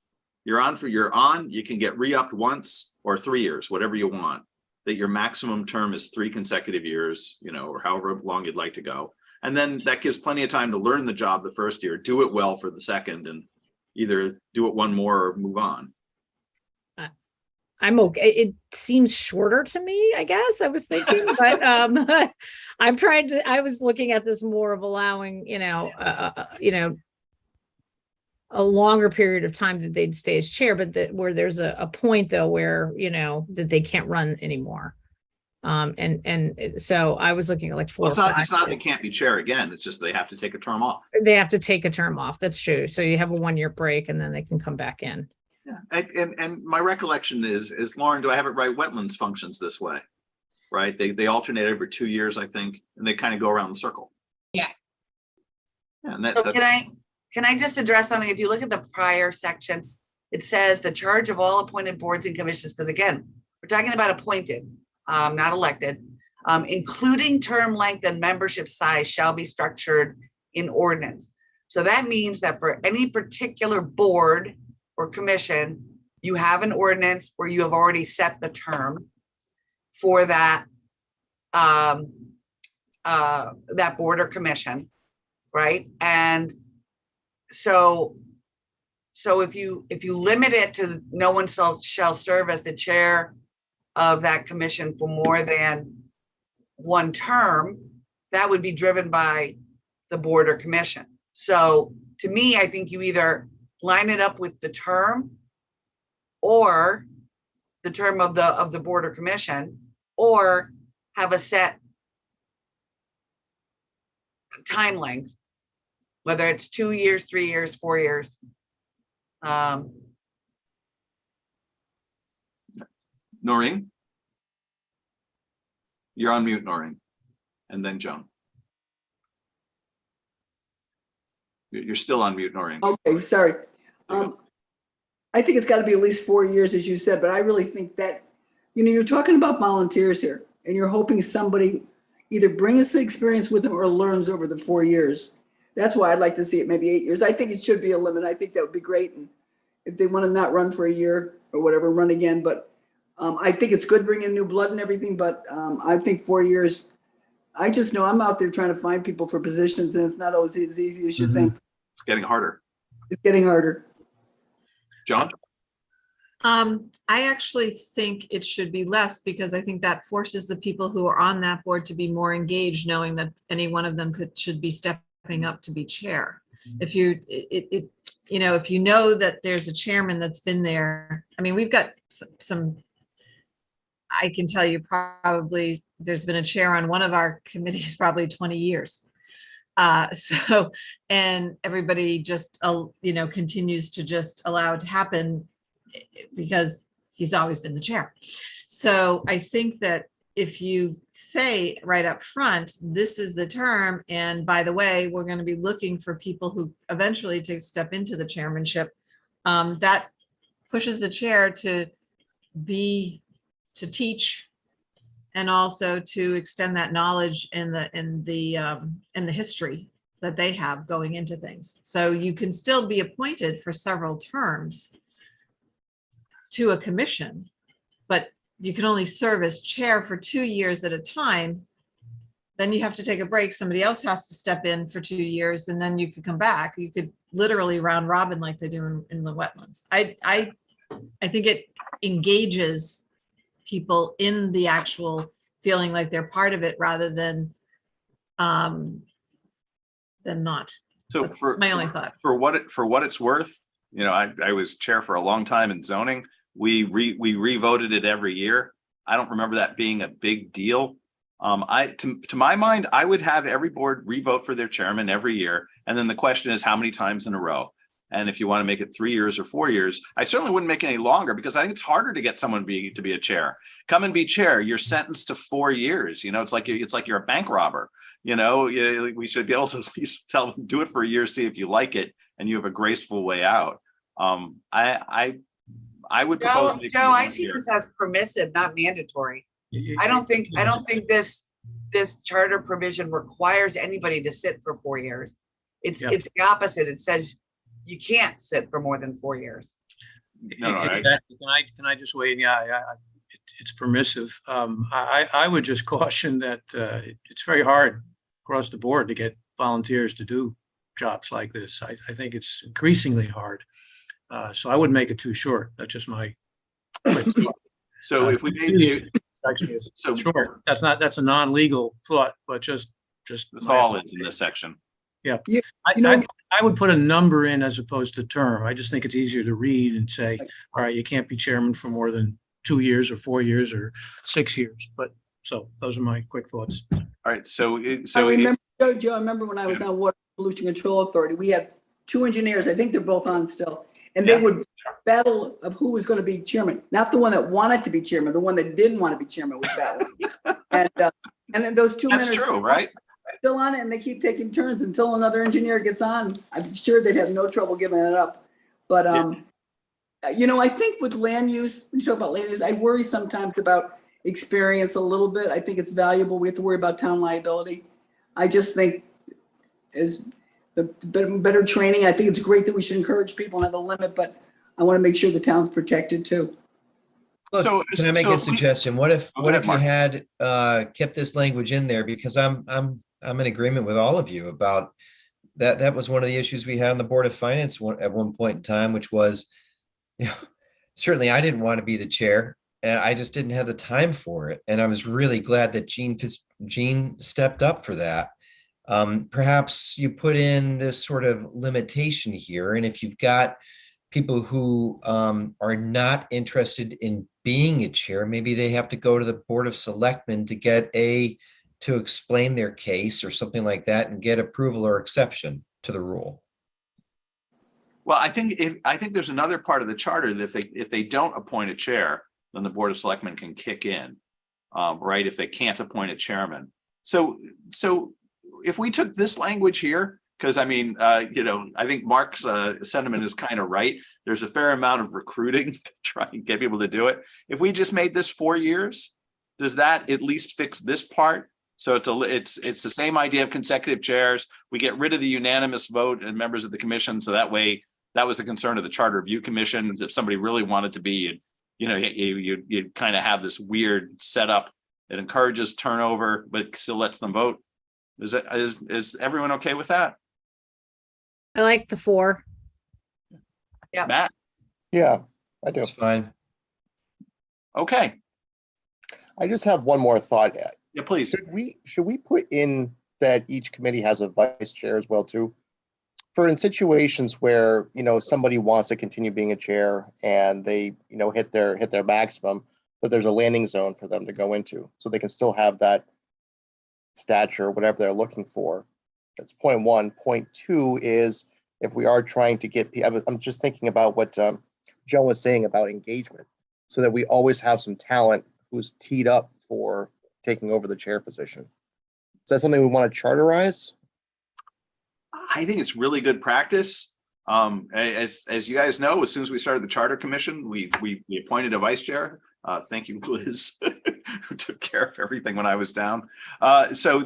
You're on, you can get re-upped once or 3 years, whatever you want. That your maximum term is 3 consecutive years, you know, or however long you'd like to go. And then that gives plenty of time to learn the job the first year, do it well for the second, and either do it one more or move on. I'm okay. It seems shorter to me, I guess I was thinking, but I was looking at this more of allowing, you know, a longer period of time that they'd stay as chair, but where there's a point though, where, you know, that they can't run anymore. And so I was looking at like 4 Well, or 5 it's not they years. can't be chair again. It's just they have to take a term off. They have to take a term off. That's true. So you have a 1-year break and then they can come back in. Yeah, and my recollection is Lauren, do I have it right? Wetlands functions this way, right? They alternate every 2 years, I think, and they kind of go around the circle. Yeah. Yeah, and So can I just address something? If you look at the prior section, it says the charge of all appointed boards and commissions, because again, we're talking about appointed, not elected, including term length and membership size shall be structured in ordinance. So that means that for any particular board or commission, you have an ordinance where you have already set the term for that that board or commission, right? And so if you limit it to no one shall serve as the chair of that commission for more than 1 term, that would be driven by the board or commission. So to me, I think you either line it up with the term or the term of the board or commission, or have a set time length, whether it's 2 years, 3 years, 4 years. Noreen? You're on mute, Noreen. And then Joan. You're still on mute, Noreen. Okay, sorry. There you go. I think it's got to be at least 4 years, as you said, but I really think that, you know, you're talking about volunteers here, and you're hoping somebody either brings the experience with them or learns over the 4 years. That's why I'd like to see it maybe 8 years. I think it should be a limit. I think that would be great. And if they want to not run for a year or whatever, run again. But I think it's good bringing new blood and everything, but I think 4 years, I just know I'm out there trying to find people for positions and it's not always as easy as you think. It's getting harder. It's getting harder. John? I actually think it should be less because I think that forces the people who are on that board to be more engaged, knowing that any one of them should be stepping up to be chair. If you, if you know that there's a chairman that's been there, I mean, we've got some, I can tell you probably there's been a chair on one of our committees probably 20 years. And everybody just, continues to just allow it to happen because he's always been the chair. So I think that if you say right up front, this is the term, and by the way, we're going to be looking for people who eventually to step into the chairmanship, that pushes the chair to teach and also to extend that knowledge and the history that they have going into things. So you can still be appointed for several terms to a commission, but you can only serve as chair for 2 years at a time. Then you have to take a break. Somebody else has to step in for 2 years and then you could come back. You could literally round robin like they do in the wetlands. I think it engages people in the actual feeling like they're part of it rather than not. So That's my only thought. For what it's worth, I was chair for a long time in zoning. We re-voted it every year. I don't remember that being a big deal. To my mind, I would have every board re-vote for their chairman every year. And then the question is how many times in a row? And if you want to make it 3 years or 4 years, I certainly wouldn't make it any longer because I think it's harder to get someone to be a chair. Come and be chair. You're sentenced to 4 years. It's like you're a bank robber. We should be able to at least tell them do it for a year, see if you like it, and you have a graceful way out. I would propose. No, I see this as permissive, not mandatory. I don't think this charter provision requires anybody to sit for 4 years. It's the opposite. It says you can't sit for more than 4 years. No, Exactly. Can I just weigh in? Yeah, it's permissive. I would just caution that it's very hard across the board to get volunteers to do jobs like this. I think it's increasingly hard. So I wouldn't make it too short. That's just my. So if we made it, actually so short, that's a non-legal thought, but just it's all in this section. Yeah, I would put a number in as opposed to term. I just think it's easier to read and say, all right, you can't be chairman for more than 2 years or 4 years or 6 years. But so those are my quick thoughts. All right. So I remember when I was on Water Pollution Control Authority, we had 2 engineers. I think they're both on still. And they would battle of who was going to be chairman, not the one that wanted to be chairman, the one that didn't want to be chairman was battling. And then those 2 men are true, right? Still on it, and they keep taking turns until another engineer gets on. I'm sure they'd have no trouble giving it up. But I think with land use, when you talk about land use, I worry sometimes about experience a little bit. I think it's valuable. We have to worry about town liability. I just think as the better training. I think it's great that we should encourage people and have a limit, but I want to make sure the town's protected too. Look, can I make a suggestion? What if you had kept this language in there? Because I'm in agreement with all of you about that. That was one of the issues we had on the Board of Finance at one point in time, which was, certainly I didn't want to be the chair, and I just didn't have the time for it. And I was really glad that Jean stepped up for that. Perhaps you put in this sort of limitation here, and if you've got people who are not interested in being a chair, maybe they have to go to the Board of Selectmen to explain their case or something like that and get approval or exception to the rule. Well, I think there's another part of the charter that if they don't appoint a chair, then the Board of Selectmen can kick in, right? If they can't appoint a chairman. So if we took this language here, because I mean, I think Mark's sentiment is kind of right. There's a fair amount of recruiting to try and get people to do it. If we just made this 4 years, does that at least fix this part? So it's the same idea of consecutive chairs. We get rid of the unanimous vote and members of the commission, so that way That was the concern of the Charter Review Commission. If somebody really wanted to be, you'd kind of have this weird setup. It encourages turnover, but still lets them vote. Is everyone okay with that? I like the 4. Yeah. Matt? Yeah, I do. It's fine. Okay. I just have one more thought. Yeah, please. Should we put in that each committee has a vice chair as well too? For in situations where, somebody wants to continue being a chair and they, hit their maximum, that there's a landing zone for them to go into, so they can still have that stature, whatever they're looking for. That's point 1. Point 2 is if we are trying to get, I'm just thinking about what Joe was saying about engagement, so that we always have some talent who's teed up for taking over the chair position. Is that something we want to charterize? I think it's really good practice. As you guys know, as soon as we started the Charter Commission, we appointed a vice chair. Thank you, Liz, who took care of everything when I was down. So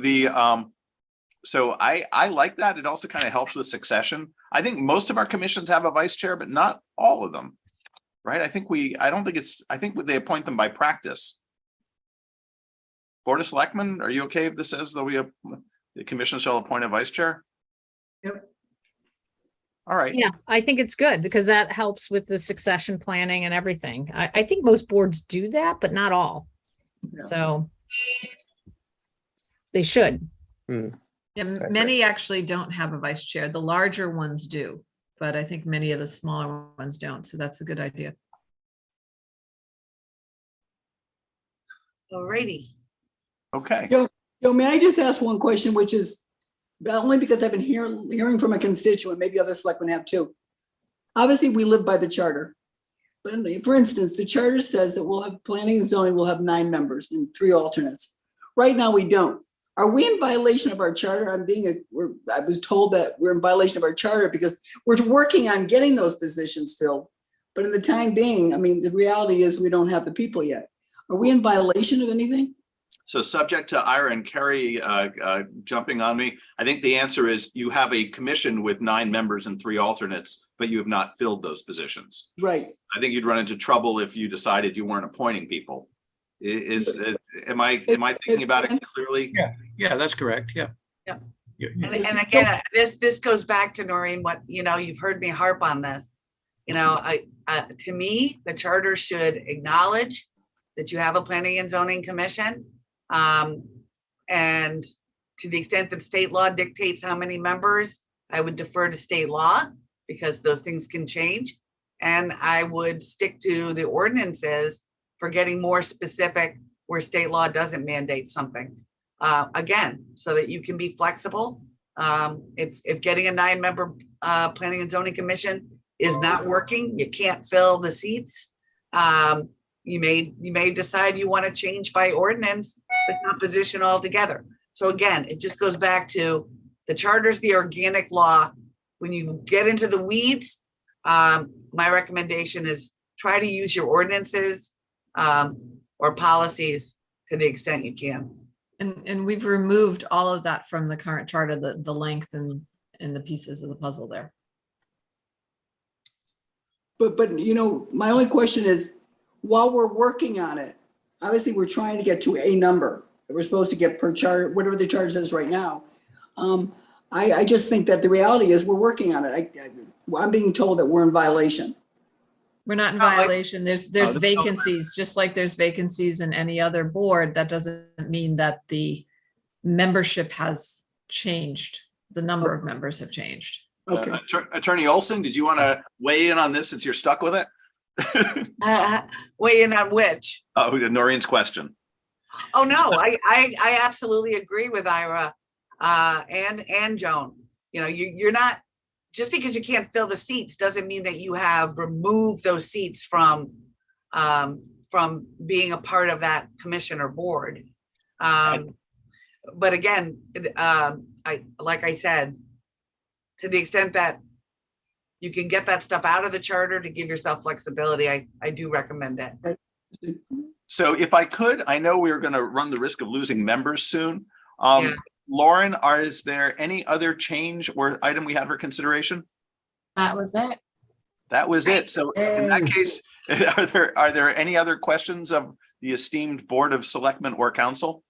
I like that. It also kind of helps with succession. I think most of our commissions have a vice chair, but not all of them, right? I think they appoint them by practice. Board of Selectmen, are you okay if this says that the commission shall appoint a vice chair? Yep. All right. Yeah, I think it's good because that helps with the succession planning and everything. I think most boards do that, but not all. Yeah. So they should. Yeah, many actually don't have a vice chair. The larger ones do, but I think many of the smaller ones don't. So that's a good idea. Alrighty. Okay. Joe, may I just ask one question, which is only because I've been hearing from a constituent, maybe other selectmen have too. Obviously, we live by the charter. But for instance, the charter says that we'll have planning and zoning, we'll have 9 members and 3 alternates. Right now, we don't. Are we in violation of our charter? I was told that we're in violation of our charter because we're working on getting those positions filled. But in the time being, the reality is we don't have the people yet. Are we in violation of anything? So subject to Ira and Kerry jumping on me, I think the answer is you have a commission with 9 members and 3 alternates, but you have not filled those positions. Right. I think you'd run into trouble if you decided you weren't appointing people. Am I thinking about it clearly? Yeah, that's correct. Yeah. Yeah. Yeah. And again, this goes back to Noreen, what, you've heard me harp on this. To me, the charter should acknowledge that you have a planning and zoning commission. And to the extent that state law dictates how many members, I would defer to state law because those things can change. And I would stick to the ordinances for getting more specific where state law doesn't mandate something. Again, so that you can be flexible. If getting a 9-member planning and zoning commission is not working, you can't fill the seats. You may decide you want to change by ordinance the composition altogether. So again, it just goes back to the charter's the organic law. When you get into the weeds, my recommendation is try to use your ordinances or policies to the extent you can. And we've removed all of that from the current charter, the length and the pieces of the puzzle there. But my only question is, while we're working on it, obviously we're trying to get to a number that we're supposed to get per charter, whatever the charter says right now. I just think that the reality is we're working on it. I'm being told that we're in violation. We're not in violation. There's vacancies, just like there's vacancies in any other board. That doesn't mean that the membership has changed. The number of members have changed. Okay. Attorney Olson, did you want to weigh in on this since you're stuck with it? Weigh in on which? Oh, Noreen's question. Oh, no, I absolutely agree with Ira and Joan. You're not, just because you can't fill the seats doesn't mean that you have removed those seats from being a part of that commission or board. But again, like I said, to the extent that you can get that stuff out of the charter to give yourself flexibility, I do recommend it. So if I could, I know we're going to run the risk of losing members soon. Yeah. Lauren, is there any other change or item we have for consideration? That was it. That was it. So in that case, are there any other questions of the esteemed Board of Selectmen or Council?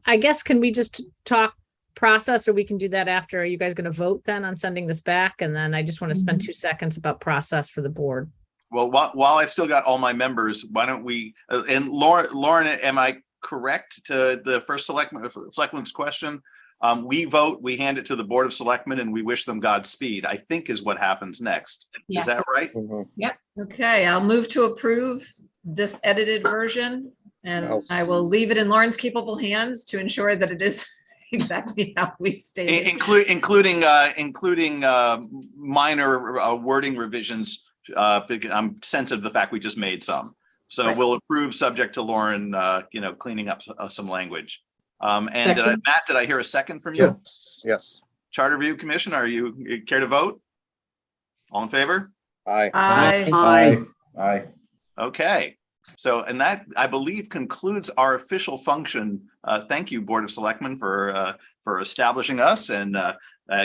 I guess, can we just talk process, or we can do that after? Are you guys going to vote then on sending this back? And then I just want to spend 2 seconds about process for the board. Well, while I've still got all my members, why don't we, and Lauren, am I correct to the first selectman's question? We vote, we hand it to the Board of Selectmen, and we wish them Godspeed, I think is what happens next. Is that right? Yep. Okay, I'll move to approve this edited version, and I'll- I will leave it in Lauren's capable hands to ensure that it is exactly how we've stated. Including minor wording revisions. I'm sensitive to the fact we just made some. So Right. we'll approve subject to Lauren, cleaning up some language. And Second. Matt, did I hear a second from you? Yes. Charter Review Commission, you care to vote? All in favor? Aye. Aye. Okay. So, and that, I believe, concludes our official function. Thank you, Board of Selectmen, for establishing us, and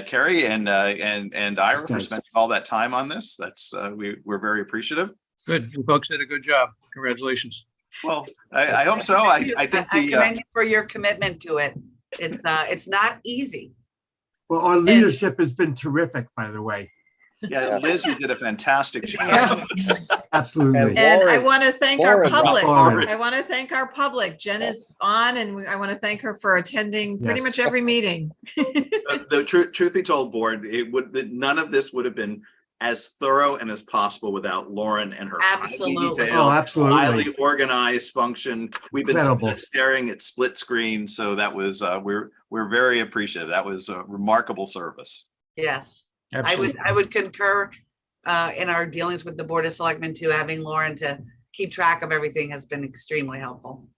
Carrie and Ira for spending all that time on this. That's we're very appreciative. Good. You folks did a good job. Congratulations. Well, I hope so. I think I commend you for your commitment to it. It's not easy. Well, our leadership has been terrific, by the way. yeah, Liz, you did a fantastic job. Absolutely. And I Lauren- want to thank our Lauren public. Lauren. I want to thank our public. Jen is on, and I want to thank her for attending pretty Yes. much every meeting. The truth be told, Board, none of this would have been as thorough and as possible without Lauren and her highly Absolutely. detailed, Oh, absolutely. highly organized function. We've been Incredible. staring at split screen, so that was we're very appreciative. That was a remarkable service. Yes. Absolutely. I would concur in our dealings with the Board of Selectmen too. Having Lauren to keep track of everything has been extremely helpful.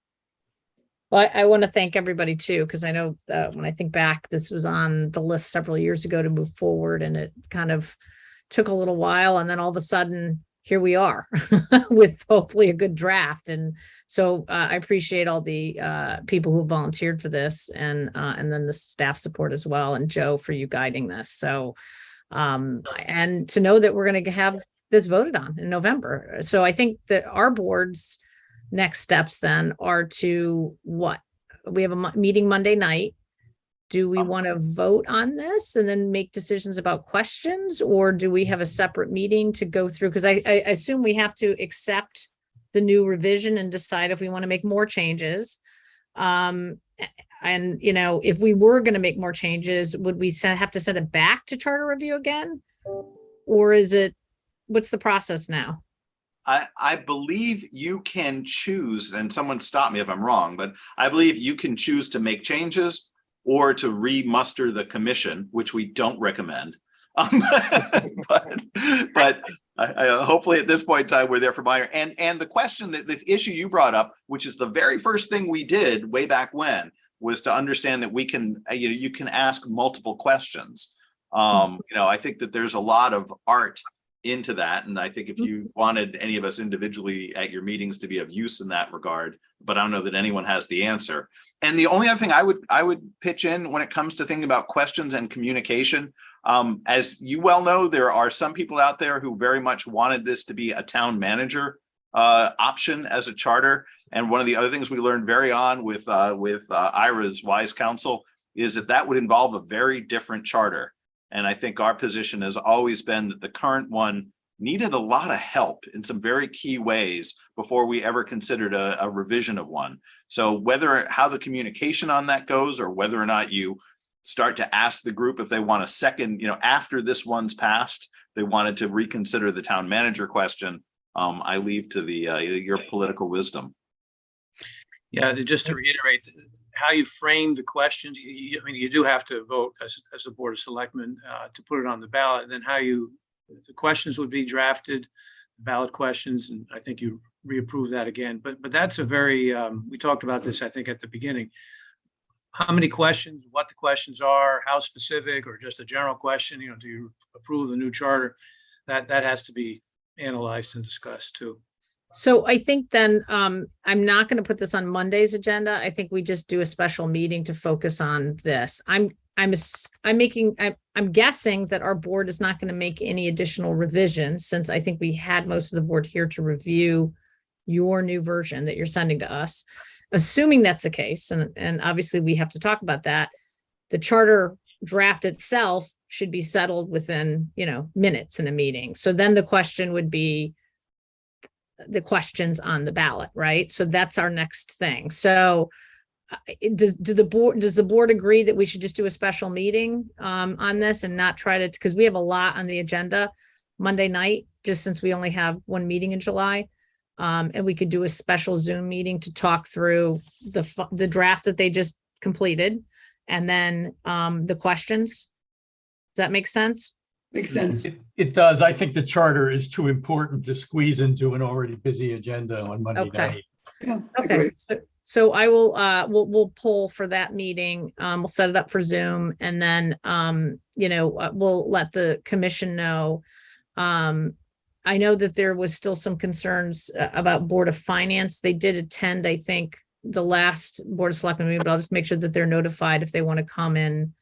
Well, I want to thank everybody too, because I know when I think back, this was on the list several years ago to move forward, and it kind of took a little while, and then all of a sudden here we are with hopefully a good draft. And so I appreciate all the people who volunteered for this, and then the staff support as well, and Joe for you guiding this. So and to know that we're going to have this voted on in November. So I think that our board's next steps then are to what? We have a meeting Monday night. Do we want to vote on this and then make decisions about questions, or do we have a separate meeting to go through? Because I assume we have to accept the new revision and decide if we want to make more changes. And, if we were going to make more changes, would we have to send it back to charter review again? Or what's the process now? I believe you can choose, and someone stop me if I'm wrong, but I believe you can choose to make changes or to re-muster the commission, which we don't recommend. But hopefully at this point in time, we're there for Meyer. And the question, the issue you brought up, which is the very first thing we did way back when, was to understand that we can, you can ask multiple questions. I think that there's a lot of art into that. And I think if you wanted any of us individually at your meetings to be of use in that regard, but I don't know that anyone has the answer. And the only other thing I would pitch in when it comes to thinking about questions and communication, as you well know, there are some people out there who very much wanted this to be a town manager option as a charter. And one of the other things we learned very on with Ira's wise counsel is that would involve a very different charter. And I think our position has always been that the current one needed a lot of help in some very key ways before we ever considered a revision of one. So how the communication on that goes, or whether or not you start to ask the group if they want a second, after this one's passed, they wanted to reconsider the town manager question, I leave to your political wisdom. Yeah, just to reiterate, how you frame the questions, you do have to vote as a Board of Selectmen to put it on the ballot, and then the questions would be drafted, ballot questions, and I think you reapprove that again. But that's a very, we talked about this, I think, at the beginning. How many questions, what the questions are, how specific, or just a general question, do you approve the new charter? That has to be analyzed and discussed too. So I think then, I'm not going to put this on Monday's agenda. I think we just do a special meeting to focus on this. I'm guessing that our board is not going to make any additional revisions, since I think we had most of the board here to review your new version that you're sending to us. Assuming that's the case, and obviously we have to talk about that, the charter draft itself should be settled within, minutes in a meeting. So then the question would be the questions on the ballot, right? So that's our next thing. So does the board agree that we should just do a special meeting on this and not try to, because we have a lot on the agenda Monday night, just since we only have one meeting in July. And we could do a special Zoom meeting to talk through the draft that they just completed, and then the questions. Does that make sense? Makes sense. It does. I think the charter is too important to squeeze into an already busy agenda on Monday Okay. night. Yeah, I Okay, agree. so I will, we'll pull for that meeting. We'll set it up for Zoom, and then, we'll let the commission know. I know that there was still some concerns about Board of Finance. They did attend, I think, the last Board of Selectmen meeting, but I'll just make sure that they're notified if they want to come in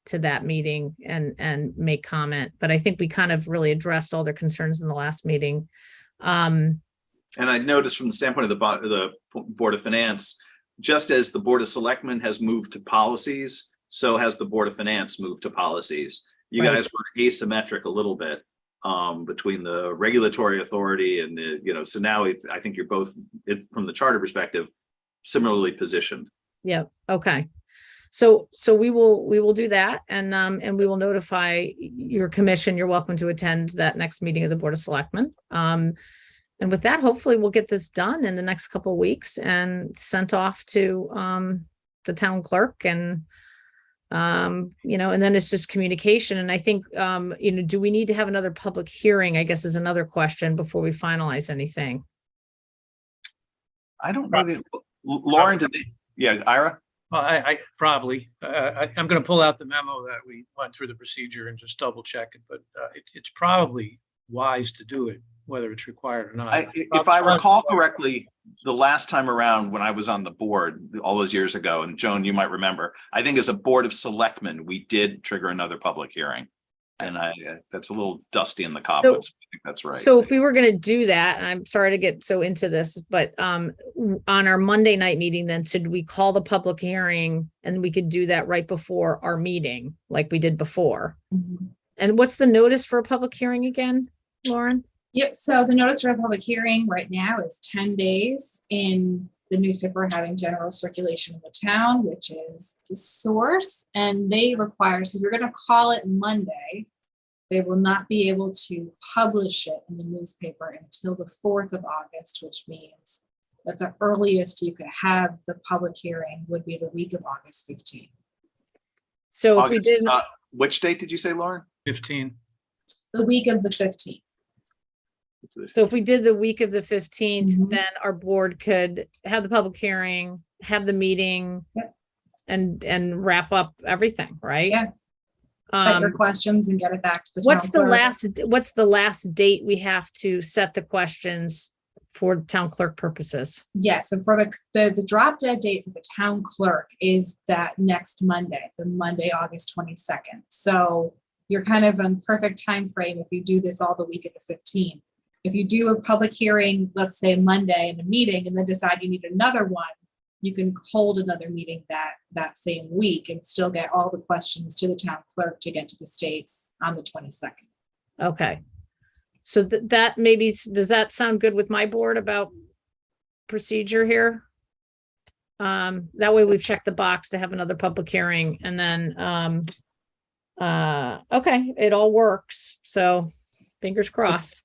to that meeting and make comment. But I think we kind of really addressed all their concerns in the last meeting. And I noticed from the standpoint of the Board of Finance, just as the Board of Selectmen has moved to policies, so has the Board of Finance moved to policies. You Right. guys were asymmetric a little bit between the regulatory authority and so now I think you're both, from the charter perspective, similarly positioned. Yeah, okay. So we will do that, and we will notify your commission. You're welcome to attend that next meeting of the Board of Selectmen. And with that, hopefully we'll get this done in the next couple of weeks and sent off to the town clerk, and and then it's just communication. And I think do we need to have another public hearing, I guess, is another question before we finalize anything. I don't know that Lauren, Ira? Well, I probably, I'm going to pull out the memo that we went through the procedure and just double check it, but it's probably wise to do it, whether it's required or not. If I recall correctly, the last time around when I was on the board all those years ago, and Joan, you might remember, I think as a Board of Selectmen, we did trigger another public hearing. And that's a little dusty in the cobwebs. I think that's right. So if we were going to do that, and I'm sorry to get so into this, but on our Monday night meeting, then should we call the public hearing, and we could do that right before our meeting like we did before? Mhm. And what's the notice for a public hearing again, Lauren? Yep, so the notice for a public hearing right now is 10 days in the newspaper having general circulation in the town, which is the source, and they require, so if you're gonna call it Monday, they will not be able to publish it in the newspaper until the 4th of August, which means that the earliest you could have the public hearing would be the week of August 15th. So if we August, did, which date did you say, Lauren? 15. The week of the 15th. so if we did the week of the 15th, Mhm. then our board could have the public hearing, have the meeting, Yep. and wrap up everything, right? Yeah. Set your Um, questions and get it back to the town What's the clerk. last date we have to set the questions for town clerk purposes? Yeah, so for the drop dead date for the town clerk is that next Monday, the Monday, August 22nd. So you're kind of on perfect time frame if you do this all the week of the 15th. If you do a public hearing, let's say Monday in a meeting, and then decide you need another one, you can hold another meeting that same week and still get all the questions to the town clerk to get to the state on the 22nd. Okay. So that maybe, does that sound good with my board about procedure here? That way we've checked the box to have another public hearing, and then, okay, it all works. So fingers crossed.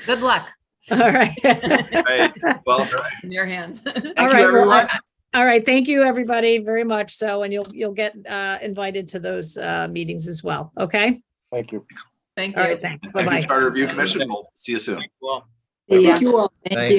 Good luck All right. Right. Well, in your hands. All thank right, you, everyone. All right. Thank you, everybody, very much so. And you'll get invited to those meetings as well. Okay. Thank you. Thank All you. right. Thanks. Thank Bye-bye. you, Charter Review Commission. We'll see you soon. Well. Thank you all. Thank you.